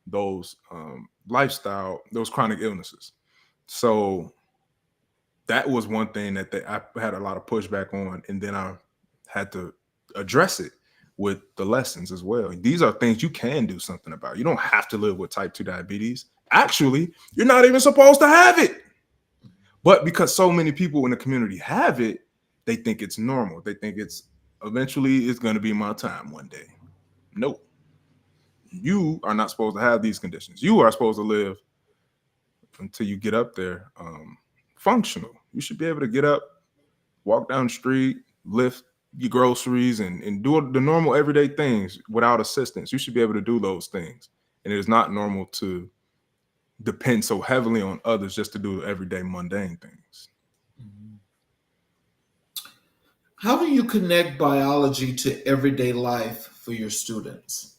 those those chronic illnesses. So that was one thing that I had a lot of pushback on. And then I had to address it with the lessons as well. These are things you can do something about. You don't have to live with type 2 diabetes. Actually, you're not even supposed to have it. But because so many people in the community have it, they think it's normal. They think eventually it's going to be my time one day. Nope. You are not supposed to have these conditions. You are supposed to live until you get up there functional. You should be able to get up, walk down the street, lift your groceries and do the normal everyday things without assistance. You should be able to do those things. And it is not normal to depend so heavily on others just to do everyday mundane things. How do you connect biology to everyday life for your students?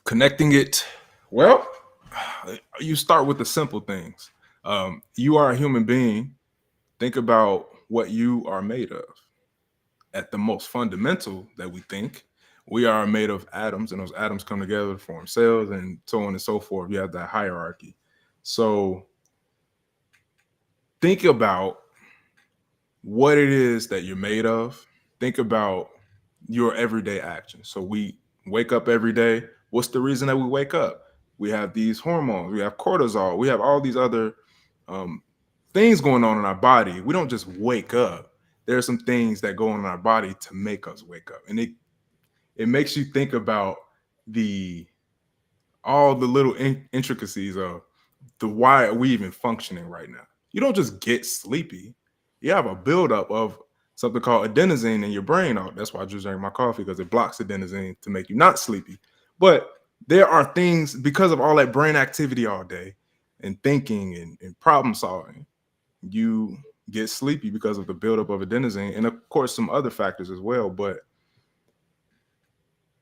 Connecting it, well, you start with the simple things. You are a human being. Think about what you are made of. At the most fundamental that we think, we are made of atoms, and those atoms come together to form cells, and so on and so forth. You have that hierarchy. So think about what it is that you're made of. Think about your everyday actions. So we wake up every day. What's the reason that we wake up? We have these hormones, we have cortisol, we have all these other um, things going on in our body. We don't just wake up. There are some things that go on in our body to make us wake up. And it makes you think about the all the little intricacies of the why are we even functioning right now. You don't just get sleepy. You have a buildup of something called adenosine in your brain. Oh, that's why I just drink my coffee, because it blocks adenosine to make you not sleepy. But there are things, because of all that brain activity all day and thinking and problem solving, you get sleepy because of the buildup of adenosine, and of course some other factors as well. But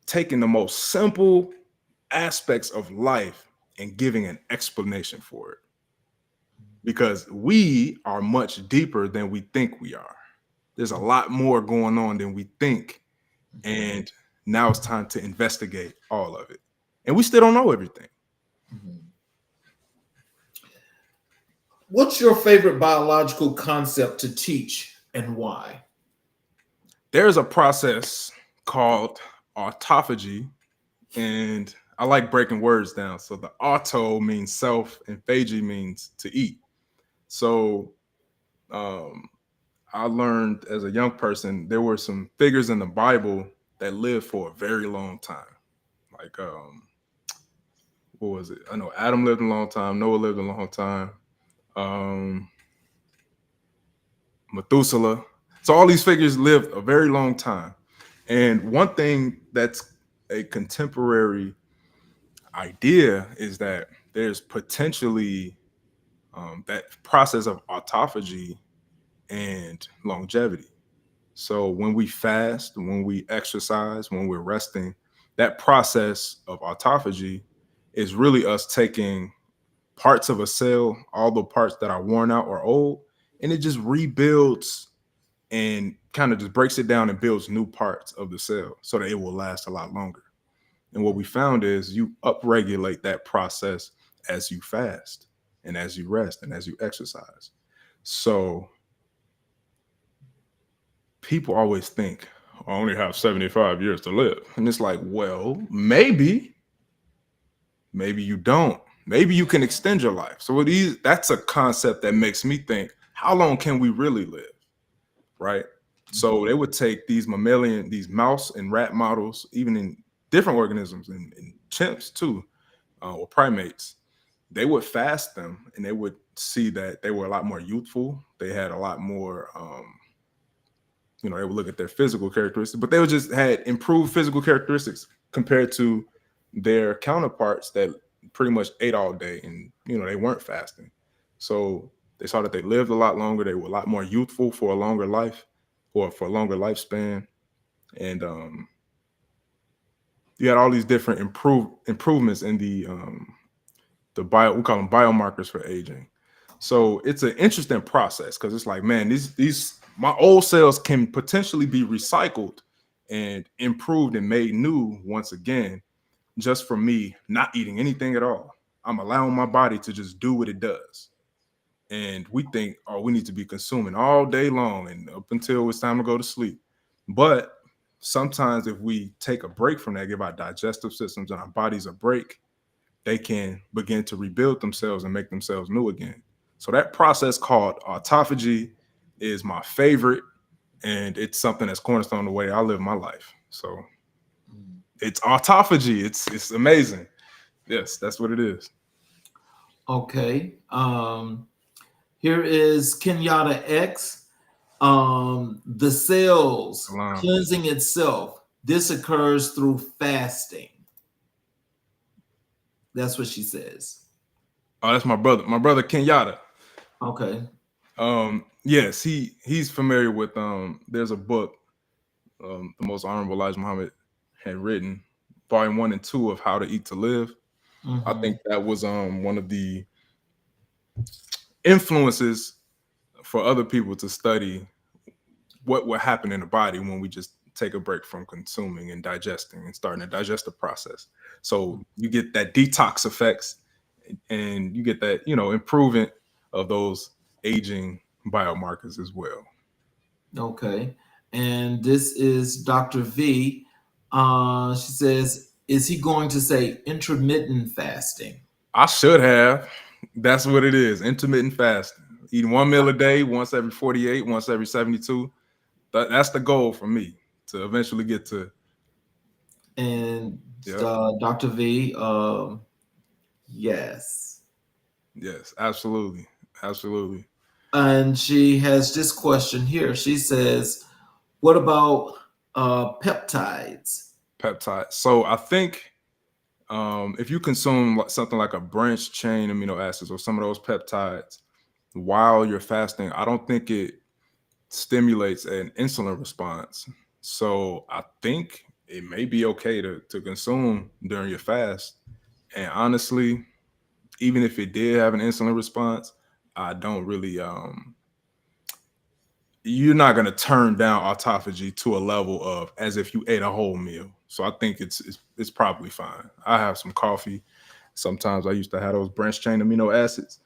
taking the most simple aspects of life and giving an explanation for it, because we are much deeper than we think we are. There's a lot more going on than we think, and now it's time to investigate all of it, and we still don't know everything. What's your favorite biological concept to teach and why? There's a process called autophagy, and I like breaking words down. So the auto means self and phagy means to eat. So I learned as a young person, there were some figures in the Bible that lived for a very long time. Like, what was it? I know Adam lived a long time, Noah lived a long time, um, Methuselah. So all these figures lived a very long time. And one thing that's a contemporary idea is that there's potentially that process of autophagy and longevity. So when we fast, when we exercise, when we're resting, that process of autophagy is really us taking parts of a cell, all the parts that are worn out or old, and it just rebuilds and kind of just breaks it down and builds new parts of the cell so that it will last a lot longer. And what we found is you upregulate that process as you fast and as you rest and as you exercise. So people always think, I only have 75 years to live. And it's like, well, maybe you don't. Maybe you can extend your life. So that's a concept that makes me think, how long can we really live? Right? So they would take these mouse and rat models, even in different organisms and chimps too, or primates. They would fast them and they would see that they were a lot more youthful. They had a lot more, they would look at their physical characteristics, but they would just had improved physical characteristics compared to their counterparts that pretty much ate all day and, they weren't fasting. So they saw that they lived a lot longer. They were a lot more youthful for a longer life or for a longer lifespan. And you had all these different improvements in we call them biomarkers for aging. So it's an interesting process because it's like, man, these my old cells can potentially be recycled and improved and made new once again, just from me not eating anything at all. I'm allowing my body to just do what it does. And we think, oh, we need to be consuming all day long and up until it's time to go to sleep. But sometimes if we take a break from that, give our digestive systems and our bodies a break, they can begin to rebuild themselves and make themselves new again. So that process called autophagy is my favorite, and it's something that's cornerstone the way I live my life. So it's autophagy. It's amazing. Yes, that's what it is. Okay. Here is Kenyatta X. The cells cleansing itself. This occurs through fasting. That's what she says. Oh, that's my brother. My brother Kenyatta. Okay. Yes, he's familiar with there's a book, the Most Honorable Elijah Muhammad had written, volume 1 and 2 of How to Eat to Live. I think that was one of the influences for other people to study what would happen in the body when we just take a break from consuming and digesting and starting a digestive process. So you get that detox effects, and you get that, improvement of those aging biomarkers as well. Okay. And this is Dr. V. She says, is he going to say intermittent fasting? I should have. That's what it is. Intermittent fasting. Eating 1 meal a day, once every 48, once every 72. That's the goal for me, to eventually get to. And Yep. Dr. V, yes. Yes, absolutely. Absolutely. And she has this question here. She says, what about peptides? Peptides. So I think if you consume something like a branched chain amino acids or some of those peptides while you're fasting, I don't think it stimulates an insulin response. So I think it may be okay to consume during your fast. And honestly, even if it did have an insulin response, I don't really you're not going to turn down autophagy to a level of as if you ate a whole meal. So I think it's probably fine. I have some coffee. Sometimes I used to have those branched chain amino acids,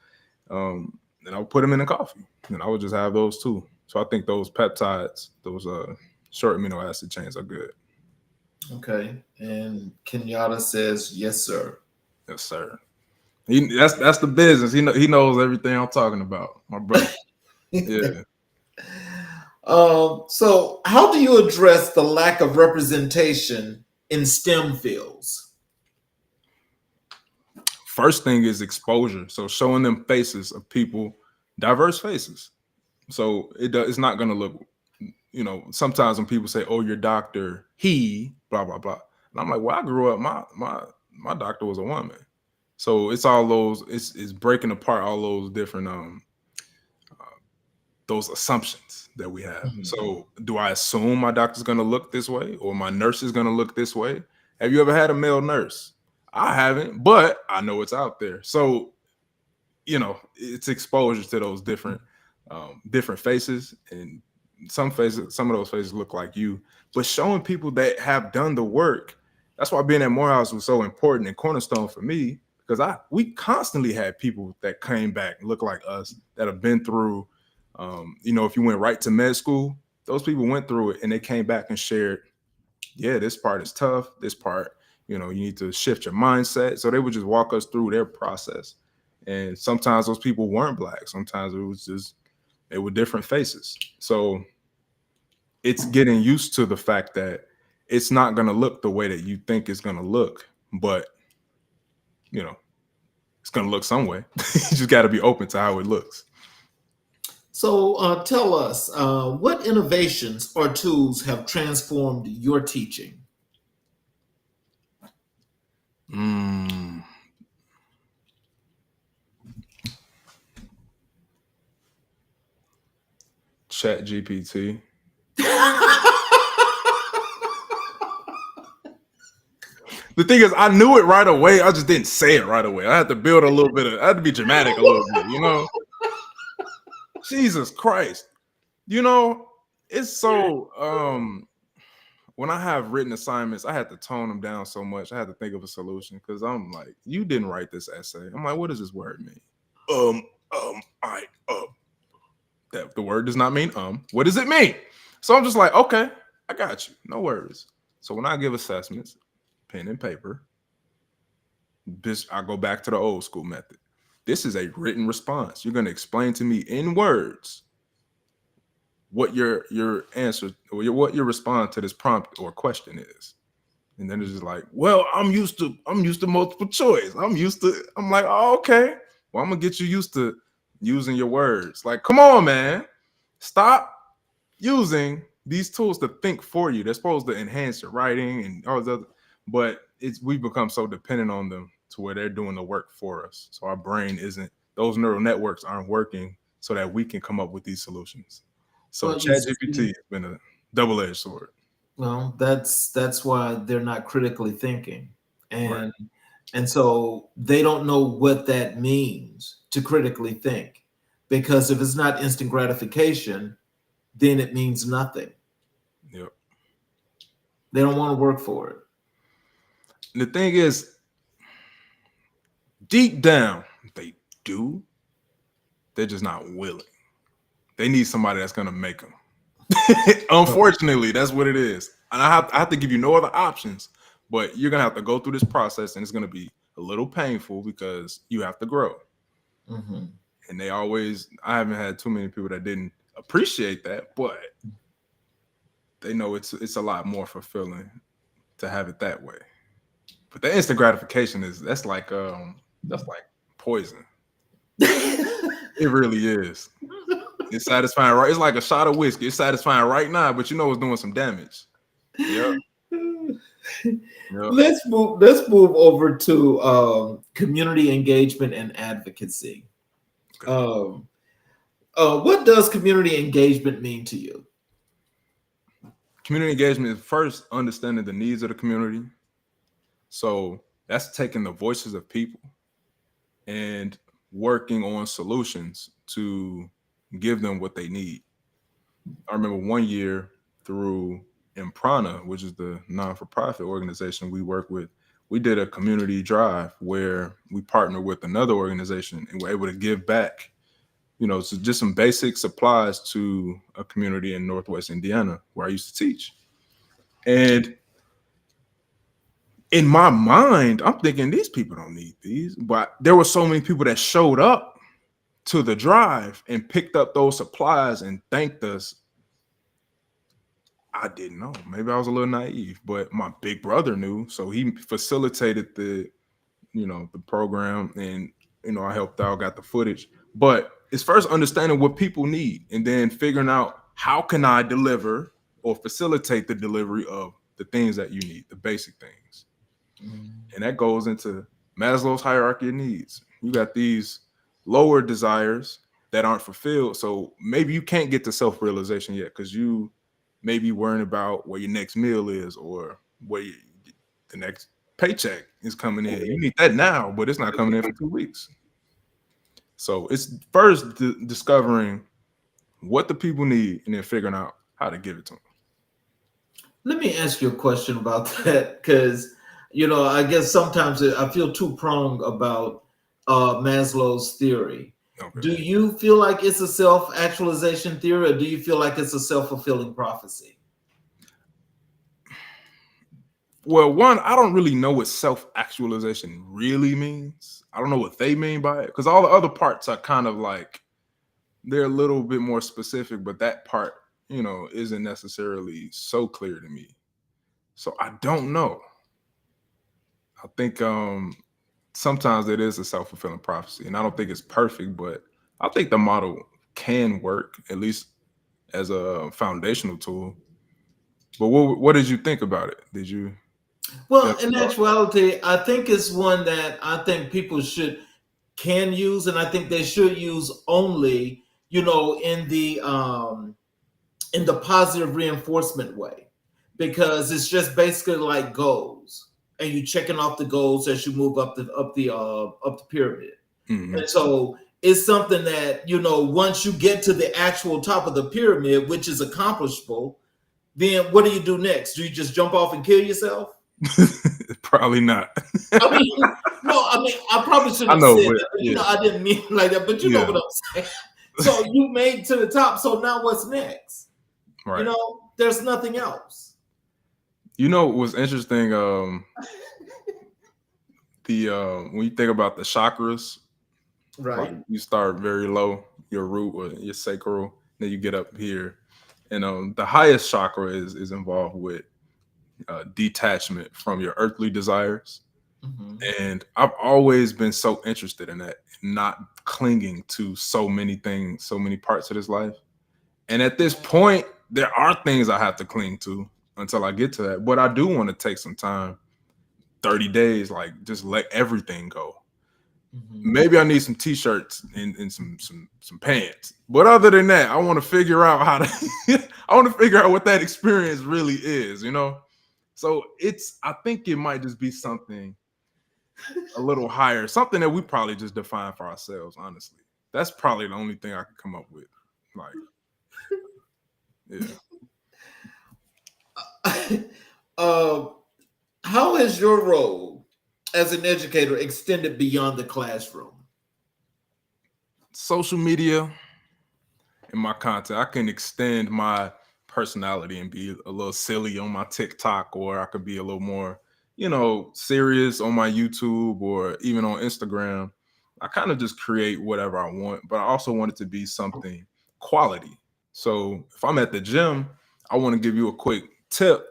and I would put them in the coffee, and I would just have those too. So I think those peptides, those short amino acid chains, are good. Okay. And Kenyatta says, yes, sir. Yes, sir. That's the business. He knows everything I'm talking about, my brother. Yeah. So how do you address the lack of representation in STEM fields? First thing is exposure. So showing them faces of people, diverse faces. So it's not going to look, sometimes when people say, oh, your doctor, he, blah, blah, blah. And I'm like, well, I grew up, my doctor was a woman. So it's all those, it's breaking apart all those different, those assumptions that we have. Mm-hmm. So do I assume my doctor's going to look this way or my nurse is going to look this way? Have you ever had a male nurse? I haven't, but I know it's out there. So, it's exposure to those different faces, and some of those faces look like you, but showing people that have done the work. That's why being at Morehouse was so important and cornerstone for me, because we constantly had people that came back and look like us that have been through, if you went right to med school, those people went through it and they came back and shared, yeah, this part is tough. This part, you need to shift your mindset. So they would just walk us through their process. And sometimes those people weren't Black. Sometimes it was just, they were different faces. So it's getting used to the fact that it's not going to look the way that you think it's going to look, but, it's going to look some way. You just got to be open to how it looks. So tell us, what innovations or tools have transformed your teaching? Chat GPT. The thing is, I knew it right away. I just didn't say it right away. I had to build a little bit I had to be dramatic a little bit, Jesus Christ. It's so when I have written assignments, I had to tone them down so much. I had to think of a solution because I'm like, you didn't write this essay. I'm like, what does this word mean? That the word does not mean what does it mean? So I'm just like, okay, I got you. No worries. So when I give assessments, pen and paper, I go back to the old school method. This is a written response. You're going to explain to me in words what your answer or what your response to this prompt or question is. And then it's just like, well, I'm used to multiple choice. I'm like, oh, okay. Well, I'm gonna get you used to using your words. Like, come on, man. Stop using these tools to think for you. They're supposed to enhance your writing and all this other, but we've become so dependent on them to where they're doing the work for us. So our brain those neural networks aren't working so that we can come up with these solutions. So ChatGPT has been a double-edged sword. Well, that's why they're not critically thinking. And Right. And so they don't know what that means to critically think, because if it's not instant gratification, then it means nothing. Yep. They don't want to work for it. And the thing is, deep down, they do. They're just not willing. They need somebody that's going to make them. Unfortunately, that's what it is. And I have to give you no other options, but you're going to have to go through this process, and it's going to be a little painful because you have to grow. Mm-hmm. And I haven't had too many people that didn't appreciate that, but they know it's a lot more fulfilling to have it that way. But the instant gratification that's like poison. It really is. It's satisfying, right? It's like a shot of whiskey. It's satisfying right now, but you know it's doing some damage. Yep. Let's move over to community engagement and advocacy. Okay. What does community engagement mean to you? Community engagement is first understanding the needs of the community. So that's taking the voices of people and working on solutions to give them what they need. I remember one year through Imprana, which is the non-for-profit organization we work with, we did a community drive where we partnered with another organization and were able to give back, so just some basic supplies to a community in Northwest Indiana where I used to teach. And in my mind, I'm thinking these people don't need these, but there were so many people that showed up to the drive and picked up those supplies and thanked us. I didn't know. Maybe I was a little naive, but my big brother knew. So he facilitated the program, and, I helped out, got the footage. But it's first understanding what people need and then figuring out how can I deliver or facilitate the delivery of the things that you need, the basic things. And that goes into Maslow's hierarchy of needs. You got these lower desires that aren't fulfilled. So maybe you can't get to self-realization yet because you may be worrying about where your next meal is or where the next paycheck is coming in. You need that now, but it's not coming in for 2 weeks. So it's first discovering what the people need and then figuring out how to give it to them. Let me ask you a question about that because, I guess sometimes I feel too prone about Maslow's theory. Okay. Do you feel like it's a self-actualization theory or do you feel like it's a self-fulfilling prophecy? Well, one, I don't really know what self-actualization really means. I don't know what they mean by it because all the other parts are kind of like, they're a little bit more specific, but that part, isn't necessarily so clear to me. So I don't know. I think sometimes it is a self-fulfilling prophecy, and I don't think it's perfect, but I think the model can work, at least as a foundational tool. But what did you think about it? Did you? Well, in actuality, I think it's one that I think people can use, and I think they should use only, in the positive reinforcement way, because it's just basically like goals, and you checking off the goals as you move up the pyramid. Mm-hmm. And so it's something that, once you get to the actual top of the pyramid, which is accomplishable, then what do you do next? Do you just jump off and kill yourself? Probably not. I probably shouldn't have said that, but, I didn't mean like that, but you know what I'm saying. So you made it to the top, so now what's next? Right. There's nothing else. What's interesting, when you think about the chakras, right? Like you start very low, your root or your sacral, then you get up here. And the highest chakra is involved with detachment from your earthly desires. Mm-hmm. And I've always been so interested in that, not clinging to so many things, so many parts of this life. And at this point, there are things I have to cling to until I get to that. But I do want to take some time, 30 days, like just let everything go. Mm-hmm. Maybe I need some t-shirts and some pants. But other than that, I want to figure out I want to figure out what that experience really is, So I think it might just be something a little higher, something that we probably just define for ourselves, honestly. That's probably the only thing I could come up with. Like, yeah. Uh, how has your role as an educator extended beyond the classroom? Social media and my content, I can extend my personality and be a little silly on my TikTok, or I could be a little more, serious on my YouTube or even on Instagram. I kind of just create whatever I want, but I also want it to be something quality. So if I'm at the gym, I want to give you a quick tip.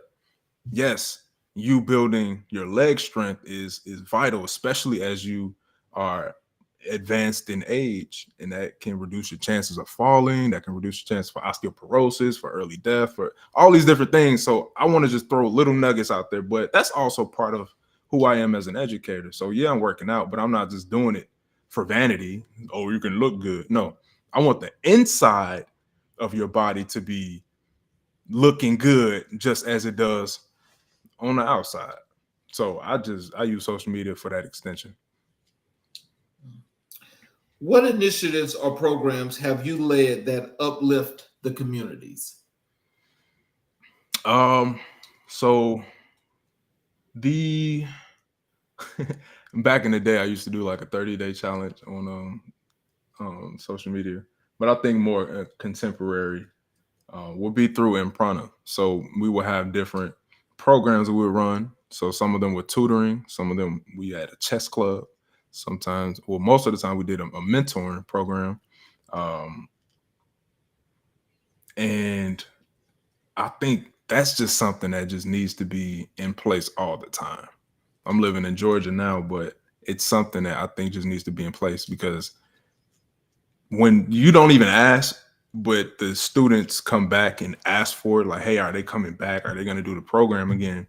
Yes, you building your leg strength is vital, especially as you are advanced in age, and that can reduce your chances of falling, that can reduce your chances for osteoporosis, for early death, for all these different things. So I want to just throw little nuggets out there, but that's also part of who I am as an educator. So yeah, I'm working out, but I'm not just doing it for vanity. Oh, you can look good. No, I want the inside of your body to be looking good just as it does on the outside. So I use social media for that extension. What initiatives or programs have you led that uplift the communities? So the back in the day, I used to do like a 30-day challenge on social media, but I think more contemporary will be through Imprana. So we will have different programs that we would run. So some of them were tutoring, some of them we had a chess club. Sometimes, well, most of the time we did a mentoring program. Um, and I think that's just something that just needs to be in place all the time. I'm living in Georgia now, but it's something that I think just needs to be in place, because when you don't even ask, but the students come back and ask for it, like, hey, are they coming back? Are they going to do the program again?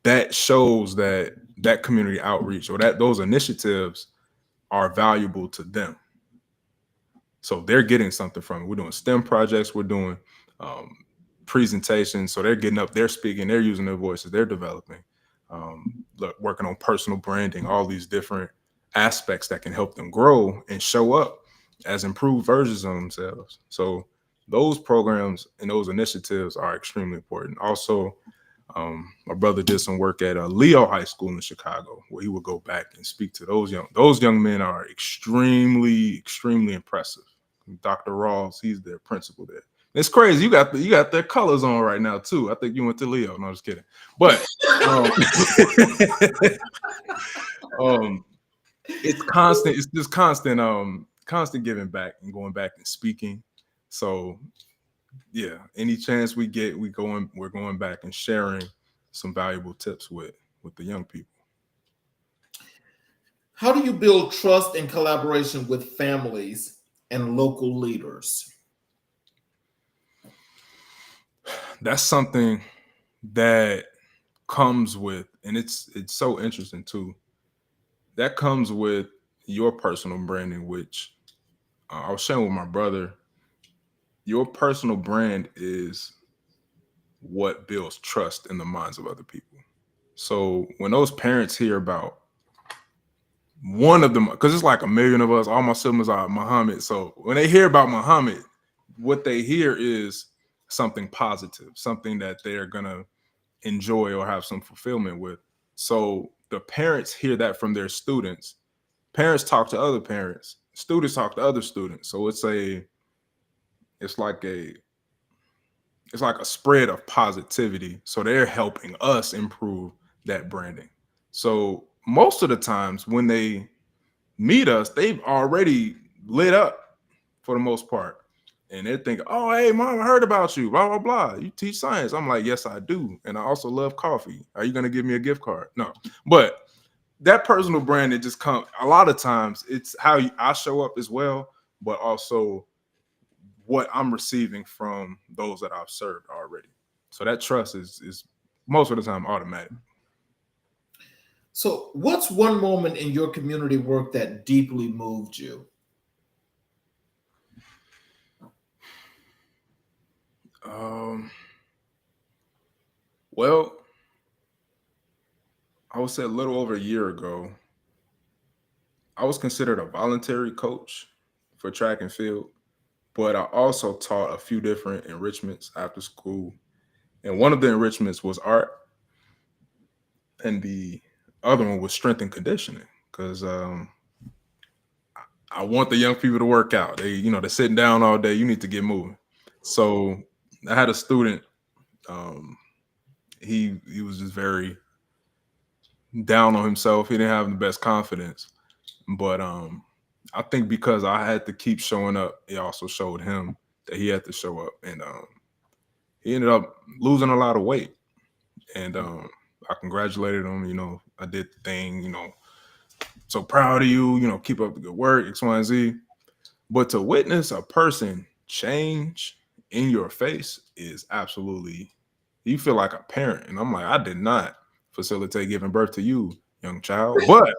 That shows that that community outreach or that those initiatives are valuable to them. So they're getting something from it. We're doing STEM projects. We're doing um, presentations. So they're getting up, they're speaking, they're using their voices, they're developing, working on personal branding, all these different aspects that can help them grow and show up as improved versions of themselves. So those programs and those initiatives are extremely important. Also, my brother did some work at Leo High School in Chicago, where he would go back and speak to those young men are extremely, extremely impressive. Dr. Rawls, he's their principal there. It's crazy. You got their colors on right now too. I think you went to Leo. No, I'm just kidding. But it's constant. It's just constant giving back and going back and speaking. So yeah, any chance we get, we're going back and sharing some valuable tips with the young people. How do you build trust and collaboration with families and local leaders? That's something that comes with, and it's so interesting too. That comes with your personal branding, which I was sharing with my brother. Your personal brand is what builds trust in the minds of other people. So when those parents hear about one of them, because it's like a million of us, all my siblings are Muhammad. So when they hear about Muhammad, what they hear is something positive, something that they're gonna enjoy or have some fulfillment with. So the parents hear that from their students. Parents talk to other parents. Students talk to other students. So it's like a spread of positivity. So they're helping us improve that branding. So most of the times when they meet us, they've already lit up for the most part. And they're thinking, oh, hey, mom, I heard about you, blah, blah, blah. You teach science. I'm like, yes, I do. And I also love coffee. Are you going to give me a gift card? No. But that personal brand, it just comes, a lot of times it's how I show up as well, but also what I'm receiving from those that I've served already. So that trust is most of the time automatic. So, what's one moment in your community work that deeply moved you? Well, I would say a little over a year ago, I was considered a voluntary coach for track and field, but I also taught a few different enrichments after school. And one of the enrichments was art. and the other one was strength and conditioning, because I want the young people to work out. They're sitting down all day. You need to get moving. So I had a student. Um, he was just very down on himself. He didn't have the best confidence. But I think because I had to keep showing up, it also showed him that he had to show up. And he ended up losing a lot of weight. And I congratulated him. I did the thing. So proud of you. Keep up the good work, X, Y, and Z. But to witness a person change in your face is absolutely, you feel like a parent. And I'm like, I did not facilitate giving birth to you, young child. But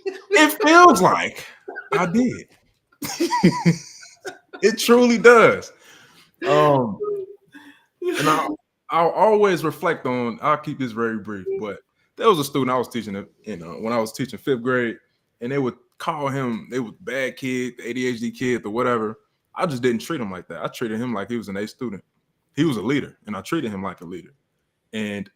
it feels like I did. It truly does. And I'll always reflect on, I'll keep this very brief, but there was a student I was teaching, when I was teaching 5th grade, and they would call him, they was bad kid, the ADHD kid, or whatever. I just didn't treat him like that. I treated him like he was an A student. He was a leader, and I treated him like a leader. And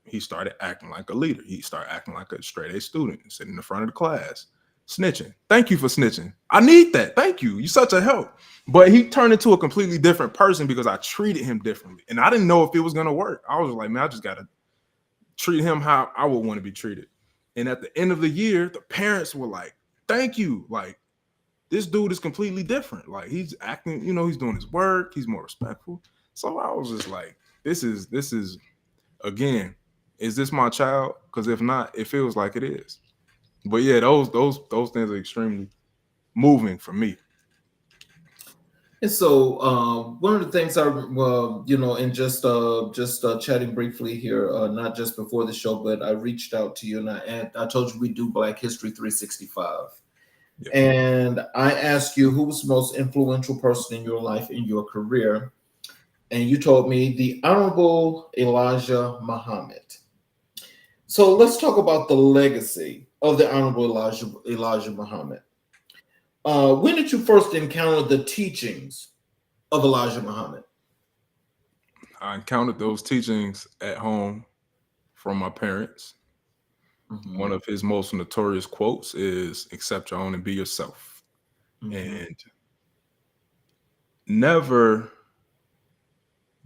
he started acting like a leader. He started acting like a straight A student, sitting in the front of the class, snitching. Thank you for snitching. I need that. Thank you. You're such a help. But he turned into a completely different person because I treated him differently. And I didn't know if it was going to work. I was like, man, I just got to treat him how I would want to be treated. And at the end of the year, the parents were like, thank you. Like, this dude is completely different. Like, he's acting, he's doing his work. He's more respectful. So I was just like, this is again, is this my child? Because if not, it feels like it is. But yeah, those things are extremely moving for me. And so one of the things and just chatting briefly here, not just before the show, but I reached out to you and I told you we do Black History 365. Yep. And I asked you who was the most influential person in your life, in your career. And you told me the Honorable Elijah Muhammad. So let's talk about the legacy of the Honorable Elijah Muhammad. When did you first encounter the teachings of Elijah Muhammad? I encountered those teachings at home from my parents. Mm-hmm. One of his most notorious quotes is, accept your own and be yourself. Mm-hmm. And never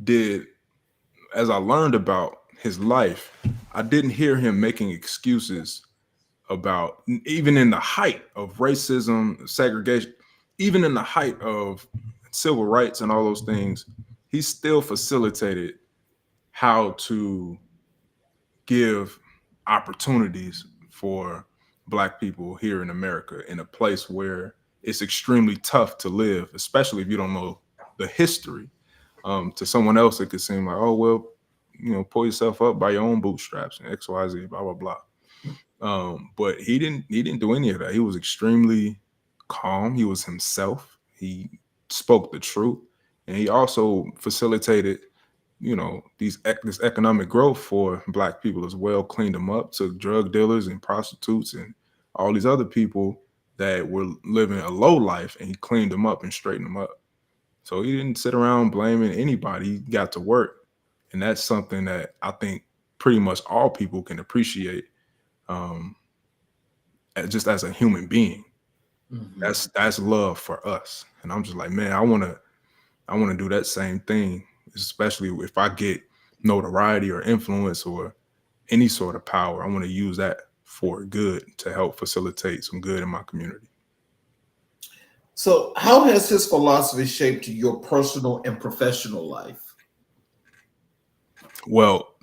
did, as I learned about his life, I didn't hear him making excuses about, even in the height of racism, segregation, even in the height of civil rights and all those things, he still facilitated how to give opportunities for Black people here in America, in a place where it's extremely tough to live, especially if you don't know the history. To someone else, it could seem like, oh, well, pull yourself up by your own bootstraps and X, Y, Z, blah, blah, blah. But he didn't do any of that. He was extremely calm. He was himself. He spoke the truth, and he also facilitated, this economic growth for Black people as well. Cleaned them up, took drug dealers and prostitutes and all these other people that were living a low life, and he cleaned them up and straightened them up. So he didn't sit around blaming anybody. He got to work, and that's something that I think pretty much all people can appreciate. Just as a human being. Mm-hmm. That's love for us. And I'm just like, man, I want to do that same thing, especially if I get notoriety or influence or any sort of power. I want to use that for good to help facilitate some good in my community. So how has his philosophy shaped your personal and professional life? Well,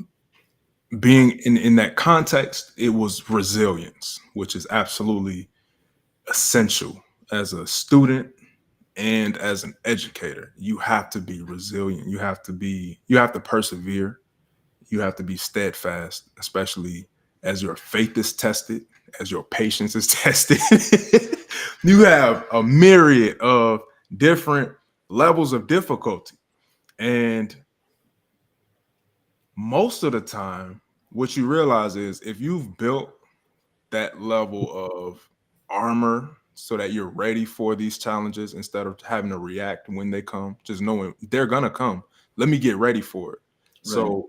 being in that context, it was resilience, which is absolutely essential as a student and as an educator. You have to be resilient. You have to persevere. You have to be steadfast, especially as your faith is tested, as your patience is tested. You have a myriad of different levels of difficulty. And most of the time, what you realize is if you've built that level of armor so that you're ready for these challenges instead of having to react when they come, just knowing they're going to come. Let me get ready for it. Right. So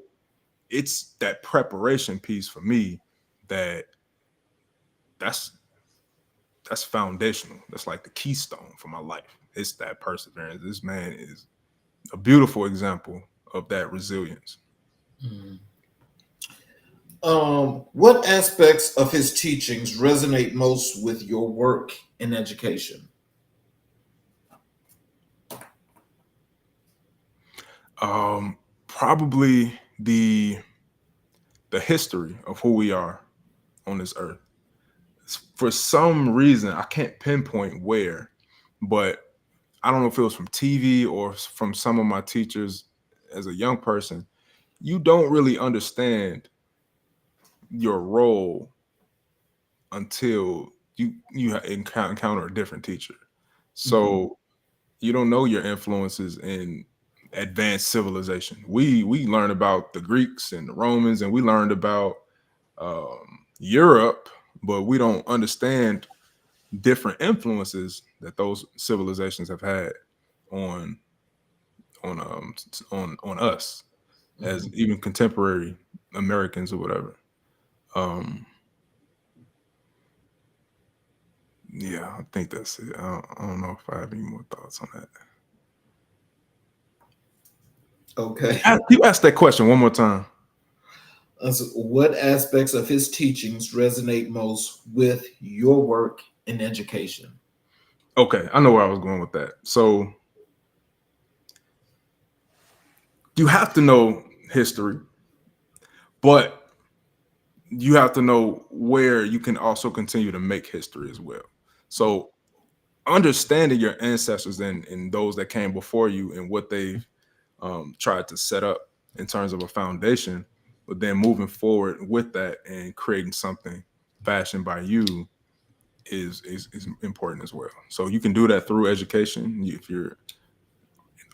it's that preparation piece for me that's foundational. That's like the keystone for my life. It's that perseverance. This man is a beautiful example of that resilience. Mhm. What aspects of his teachings resonate most with your work in education? Probably the history of who we are on this earth. For some reason, I can't pinpoint where, but I don't know if it was from TV or from some of my teachers as a young person. You don't really understand your role until you encounter a different teacher. So you don't know your influences in advanced civilization. We learned about the Greeks and the Romans, and we learned about Europe, but we don't understand different influences that those civilizations have had on on us as even contemporary Americans or whatever. Yeah, I think that's it. I don't know if I have any more thoughts on that. Okay. You asked that question one more time. So what aspects of his teachings resonate most with your work in education? Okay, I know where I was going with that. So you have to know history, but you have to know where you can also continue to make history as well. So understanding your ancestors and those that came before you and what they've tried to set up in terms of a foundation, but then moving forward with that and creating something fashioned by you is important as well. So you can do that through education. If you're an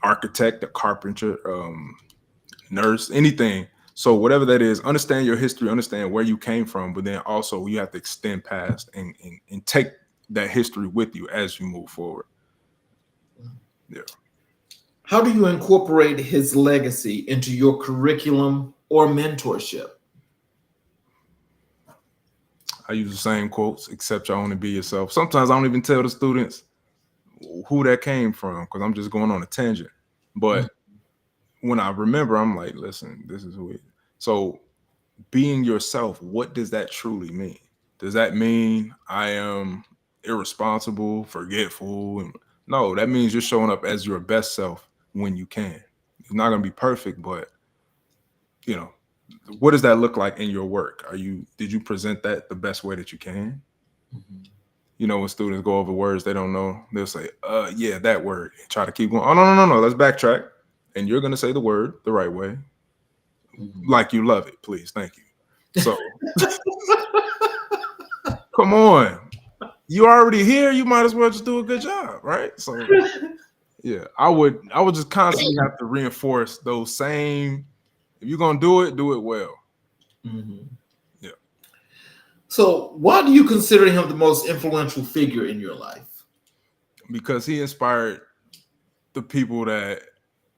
architect, a carpenter, nurse, anything. So whatever that is, understand your history, understand where you came from, but then also you have to extend past and take that history with you as you move forward. Yeah. How do you incorporate his legacy into your curriculum or mentorship? I use the same quotes, accept your own and be yourself. Sometimes I don't even tell the students who that came from because I'm just going on a tangent. But when I remember, I'm like, listen, this is who it is. So being yourself, what does that truly mean? Does that mean I am irresponsible, forgetful? No, that means you're showing up as your best self when you can. It's not going to be perfect, but you know, what does that look like in your work? Did you present that the best way that you can? You know, when students go over words they don't know, they'll say, yeah, that word. And try to keep going. Oh, no. Let's backtrack. And you're going to say the word the right way. Like you love it, please. Thank you. So come on. You already here. You might as well just do a good job, right? So yeah, I would just constantly have to reinforce those same. If you're gonna do it well. Yeah. So, why do you consider him the most influential figure in your life? Because he inspired the people that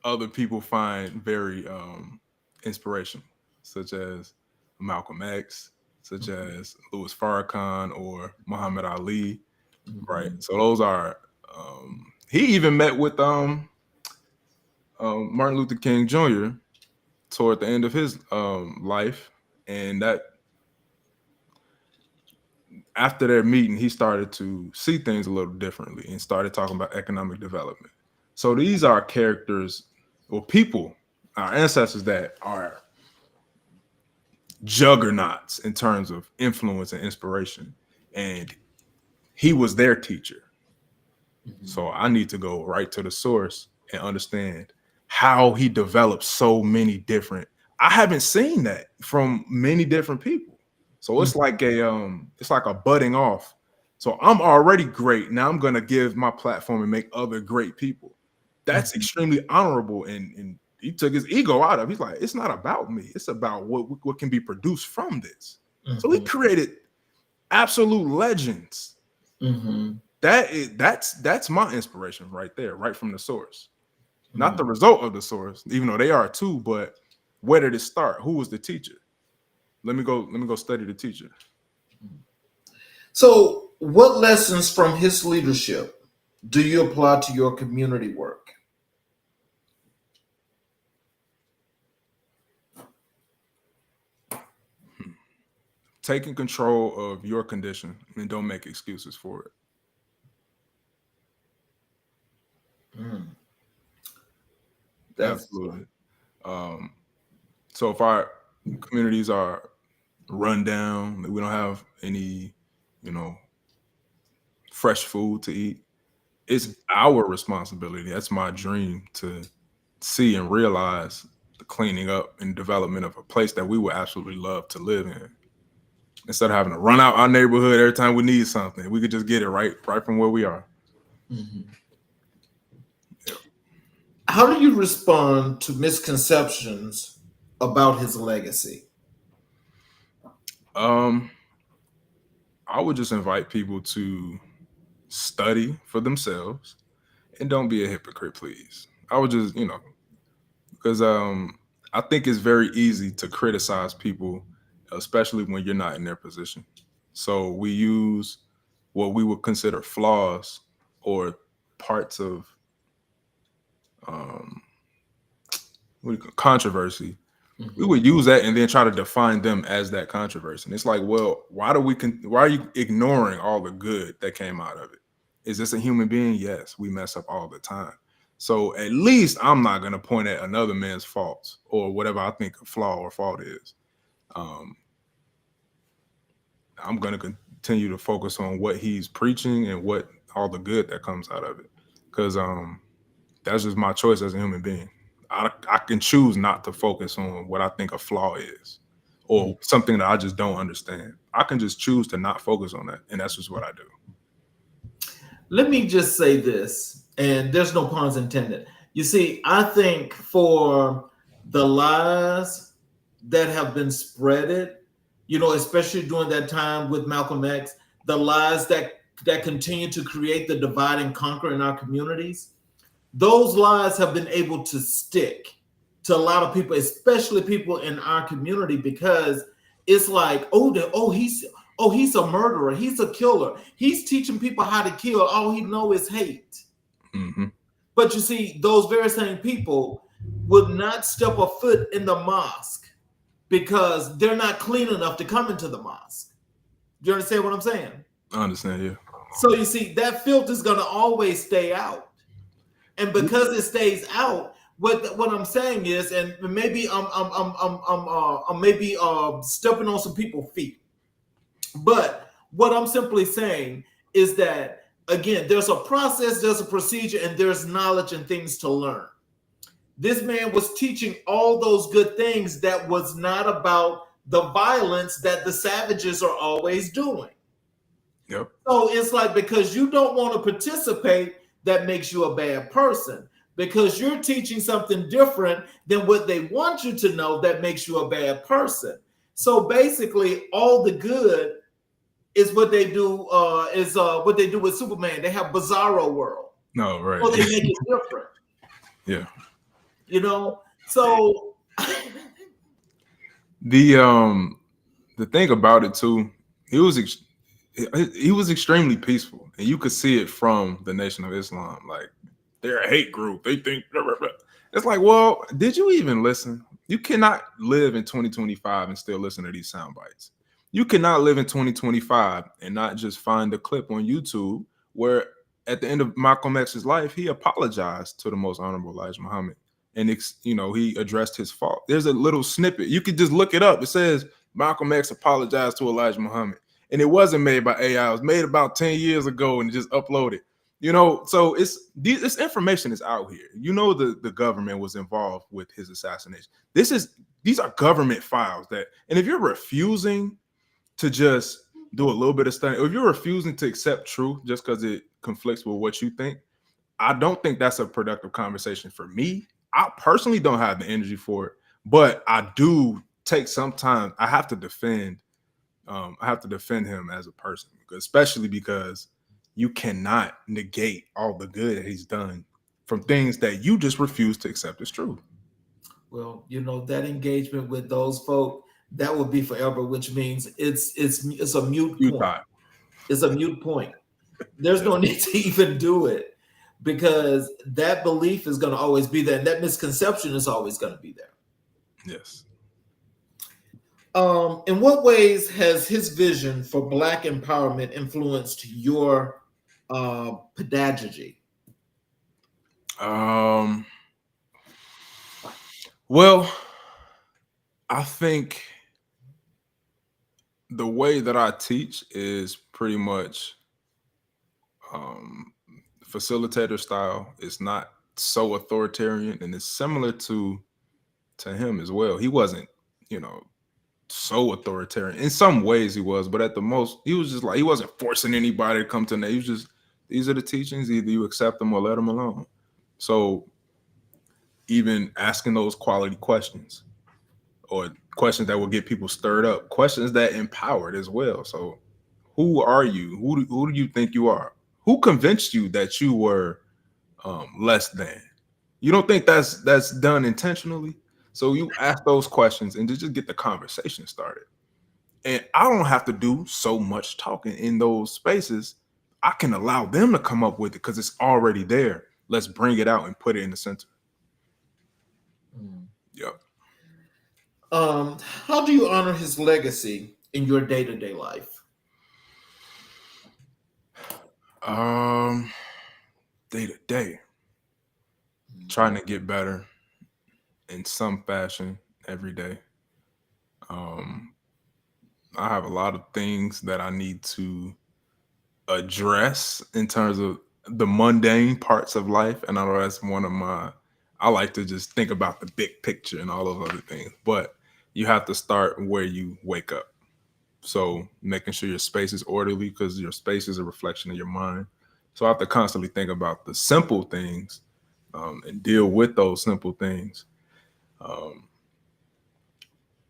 other people find very inspirational, such as Malcolm X, such as Louis Farrakhan or Muhammad Ali, right? So those are. He even met with Martin Luther King Jr. toward the end of his life, and that after their meeting, he started to see things a little differently and started talking about economic development. So these are characters or people, our ancestors that are juggernauts in terms of influence and inspiration. And he was their teacher. So I need to go right to the source and understand how he developed so many different. I haven't seen that from many different people. So it's like a budding off. So I'm already great. Now I'm gonna give my platform and make other great people. That's extremely honorable, and he took his ego out of it. He's like, it's not about me, it's about what can be produced from this. So he created absolute legends. That's my inspiration right there, right from the source. Not the result of the source, even though they are too, but Where did it start? Who was the teacher? Let me go study the teacher. So, what lessons from his leadership do you apply to your community work? Taking control of your condition and don't make excuses for it. Absolutely. So if our communities are run down, we don't have any, fresh food to eat, it's our responsibility. That's my dream, to see and realize the cleaning up and development of a place that we would absolutely love to live in. Instead of having to run out our neighborhood every time we need something, we could just get it right from where we are. Mm-hmm. Yeah. How do you respond to misconceptions about his legacy? I would just invite people to study for themselves and don't be a hypocrite, please. I would just, because I think it's very easy to criticize people, especially when you're not in their position. So we use what we would consider flaws or parts of controversy. Mm-hmm. We would use that and then try to define them as that controversy. And it's like, well, why are you ignoring all the good that came out of it? Is this a human being? Yes, we mess up all the time. So at least I'm not going to point at another man's faults or whatever I think a flaw or fault is. I'm going to continue to focus on what he's preaching and what all the good that comes out of it. Because that's just my choice as a human being. I can choose not to focus on what I think a flaw is or something that I just don't understand. I can just choose to not focus on that. And that's just what I do. Let me just say this, and there's no puns intended. You see, I think for the lies that have been spreaded, especially during that time with Malcolm X, the lies that continue to create the divide and conquer in our communities, those lies have been able to stick to a lot of people, especially people in our community, because it's like, he's a murderer, he's a killer, he's teaching people how to kill, all he knows is hate. Mm-hmm. But you see, those very same people would not step a foot in the mosque because they're not clean enough to come into the mosque. Do you understand what I'm saying? I understand, yeah. So you see, that filth is going to always stay out. And because it stays out, what I'm saying is, and maybe I'm stepping on some people's feet, but what I'm simply saying is that, again, there's a process, there's a procedure, and there's knowledge and things to learn. This man was teaching all those good things that was not about the violence that the savages are always doing. Yep. So it's like, because you don't want to participate, that makes you a bad person. Because you're teaching something different than what they want you to know, that makes you a bad person. So basically, all the good is what they do. What they do with Superman. They have Bizarro World. No, right. So they make it different. Yeah. So the thing about it too, he was extremely peaceful, and you could see it from the Nation of Islam. Like, they're a hate group. They think blah, blah, blah. It's like, well, did you even listen? You cannot live in 2025 and still listen to these sound bites. You cannot live in 2025 and not just find a clip on YouTube where at the end of Malcolm X's life, he apologized to the Most Honorable Elijah Muhammad. And, he addressed his fault. There's a little snippet. You could just look it up. It says Malcolm X apologized to Elijah Muhammad. And it wasn't made by AI. It was made about 10 years ago and just uploaded. So this information is out here. The government was involved with his assassination. These are government files and if you're refusing to just do a little bit of study, or if you're refusing to accept truth just because it conflicts with what you think, I don't think that's a productive conversation for me. I personally don't have the energy for it, but I do take some time. I have to defend him as a person, especially because you cannot negate all the good that he's done from things that you just refuse to accept as true. Well, that engagement with those folk, that will be forever, which means it's a mute You point. thought. It's a mute point. There's Yeah. no need to even do it because that belief is going to always be there, and that misconception is always going to be there. Yes. In what ways has his vision for Black empowerment influenced your pedagogy? Um. Well, I think the way that I teach is pretty much um, facilitator style. It's not so authoritarian, and it's similar to him as well. He wasn't, you know, so authoritarian. In some ways, he was, but at the most, he was just like he wasn't forcing anybody to come to him. He was just these are the teachings. Either you accept them or let them alone. So even asking those quality questions or questions that will get people stirred up, questions that empowered as well. So who are you? Who do you think you are? Who convinced you that you were less than? You don't think that's done intentionally? So you ask those questions and just get the conversation started. And I don't have to do so much talking in those spaces. I can allow them to come up with it because it's already there. Let's bring it out and put it in the center. Mm. Yep. How do you honor his legacy in your day-to-day life? Um, Day to day, trying to get better in some fashion every day. Um, I have a lot of things that I need to address in terms of the mundane parts of life. And I know that's one of my, I like to just think about the big picture and all those other things. But you have to start where you wake up. So making sure your space is orderly because your space is a reflection of your mind. So I have to constantly think about the simple things and deal with those simple things. Um,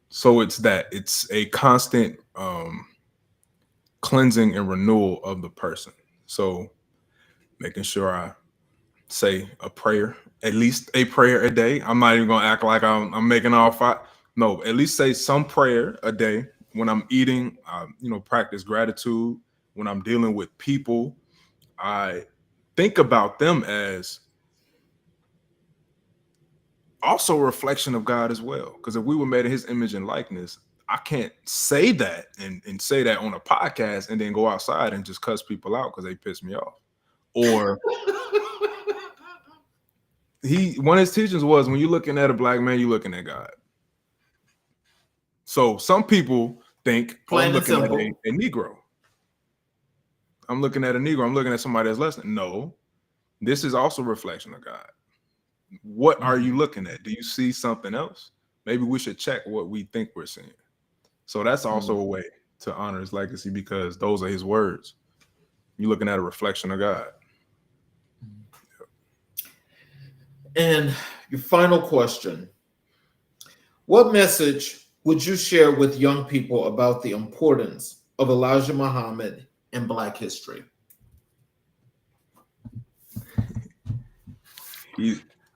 so it's a constant cleansing and renewal of the person. So making sure I say a prayer, at least a prayer a day. I'm not even gonna act like I'm making all five. No, at least say some prayer a day. When I'm eating, practice gratitude. When I'm dealing with people, I think about them as also a reflection of God as well. Because if we were made in his image and likeness, I can't say that and say that on a podcast and then go outside and just cuss people out because they piss me off. Or one of his teachings was when you're looking at a black man, you're looking at God. So some people think, oh, I'm Plain and looking at simple. a Negro. I'm looking at a Negro. I'm looking at somebody that's less than. No, this is also a reflection of God. What are you looking at? Do you see something else? Maybe we should check what we think we're seeing. So that's also a way to honor his legacy because those are his words. You're looking at a reflection of God. And your final question: what message would you share with young people about the importance of Elijah Muhammad in Black history?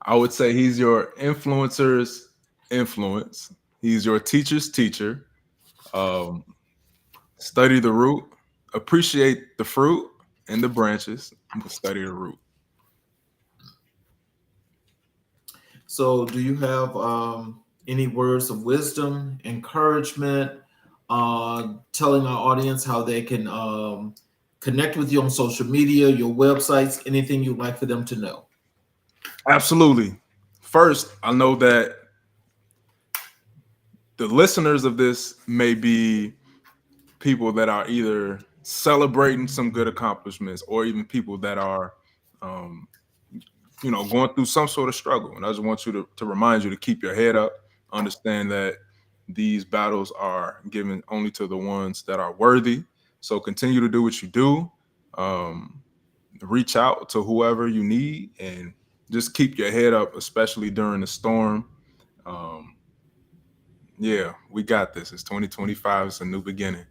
I would say he's your influencer's influence. He's your teacher's teacher. Study the root, appreciate the fruit and the branches, but study the root. So, do you have any words of wisdom, encouragement, telling our audience how they can connect with you on social media, your websites, anything you'd like for them to know? Absolutely. First, I know that the listeners of this may be people that are either celebrating some good accomplishments or even people that are um, going through some sort of struggle. And I just want you to remind you to keep your head up, understand that these battles are given only to the ones that are worthy. So continue to do what you do. Reach out to whoever you need and just keep your head up, especially during the storm. Um, yeah, we got this. It's 2025. It's a new beginning.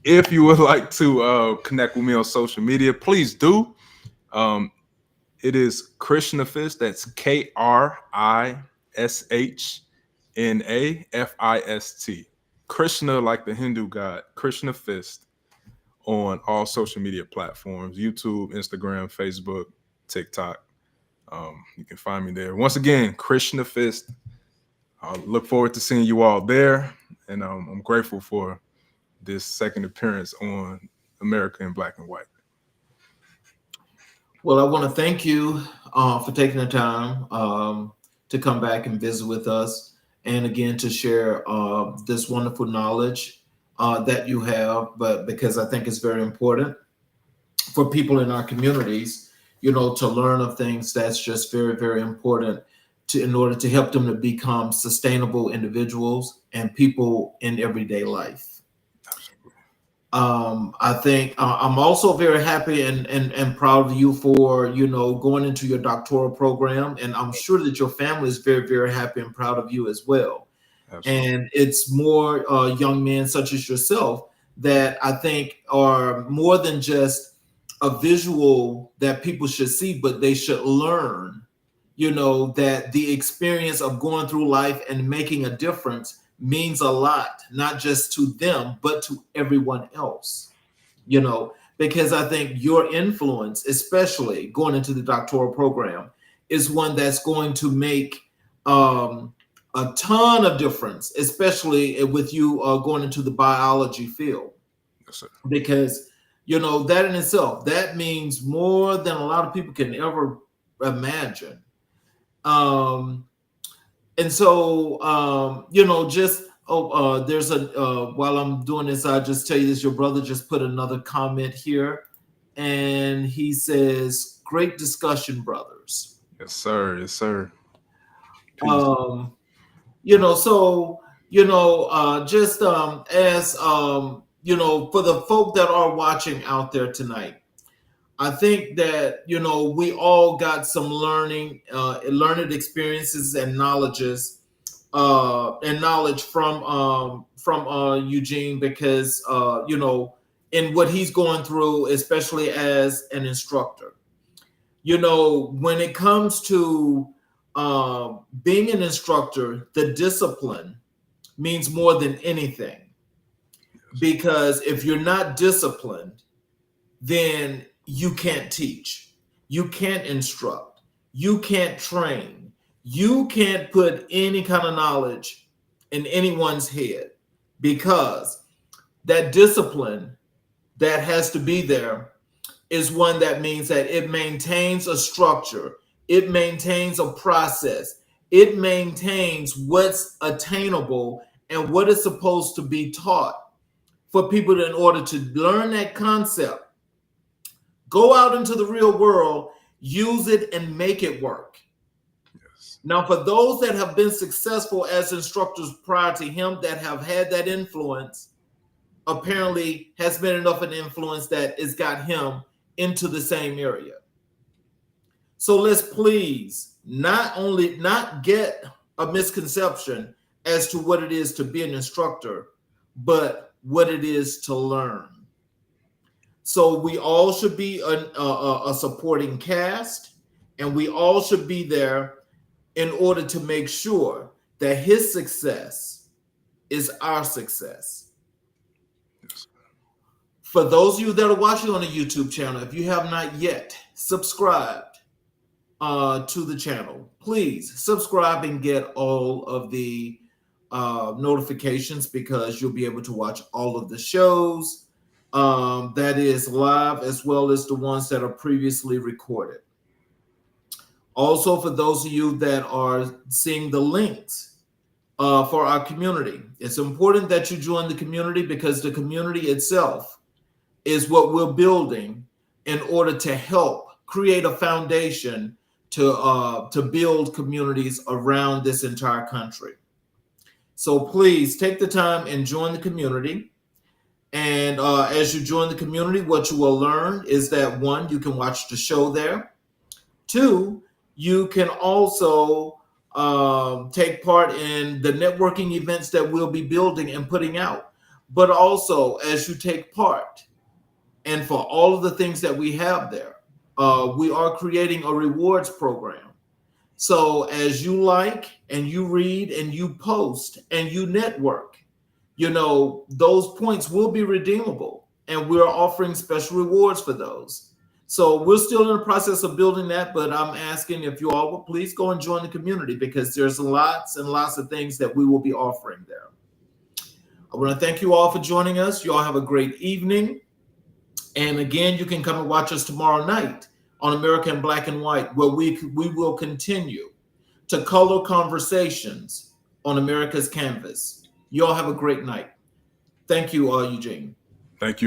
If you would like to connect with me on social media, please do. It is Krishnafist. That's Krishnash. Nafist. Krishna, like the Hindu god, Krishna Fist, on all social media platforms: YouTube, Instagram, Facebook, TikTok. You can find me there. Once again, Krishna Fist. I look forward to seeing you all there, and I'm grateful for this second appearance on America in Black and White. Well, I want to thank you for taking the time to come back and visit with us, and again to share this wonderful knowledge that you have. But because I think it's very important for people in our communities, to learn of things that's just very, very important in order to help them to become sustainable individuals and people in everyday life. I think I'm also very happy and proud of you for, going into your doctoral program. And I'm sure that your family is very, very happy and proud of you as well. Absolutely. And it's more young men such as yourself that I think are more than just a visual that people should see, but they should learn, that the experience of going through life and making a difference means a lot, not just to them, but to everyone else, because I think your influence, especially going into the doctoral program, is one that's going to make a ton of difference, especially with you going into the biology field. Yes, sir. Because, that in itself, that means more than a lot of people can ever imagine. And so, there's while I'm doing this, I'll just tell you this. Your brother just put another comment here, and he says, great discussion, brothers. Yes, sir. Yes, sir. Peace. Just as, for the folk that are watching out there tonight, I think that, we all got some learned experiences and knowledge from Eugene, because, in what he's going through, especially as an instructor. When it comes to being an instructor, the discipline means more than anything. Because if you're not disciplined, then you can't teach, you can't instruct, you can't train, you can't put any kind of knowledge in anyone's head, because that discipline that has to be there is one that means that it maintains a structure, it maintains a process, it maintains what's attainable and what is supposed to be taught for people in order to learn that concept. Go out into the real world, use it, and make it work. Yes. Now, for those that have been successful as instructors prior to him, that have had that influence, apparently has been enough of an influence that has got him into the same area. So let's please not get a misconception as to what it is to be an instructor, but what it is to learn. So we all should be a supporting cast, and we all should be there in order to make sure that his success is our success. Yes. For those of you that are watching on the YouTube channel, if you have not yet subscribed to the channel, please subscribe and get all of the notifications, because you'll be able to watch all of the shows that is live, as well as the ones that are previously recorded. Also, for those of you that are seeing the links for our community, it's important that you join the community, because the community itself is what we're building in order to help create a foundation to build communities around this entire country. So please take the time and join the community. And as you join the community, what you will learn is that, one, you can watch the show there. Two, you can also take part in the networking events that we'll be building and putting out. But also, as you take part, and for all of the things that we have there, we are creating a rewards program. So as you like and you read and you post and you network, those points will be redeemable, and we're offering special rewards for those. So we're still in the process of building that, but I'm asking if you all will please go and join the community, because there's lots and lots of things that we will be offering there. I want to thank you all for joining us. You all have a great evening. And again, you can come and watch us tomorrow night on America in Black and White, where we will continue to color conversations on America's canvas. You all have a great night. Thank you, Eugene. Thank you.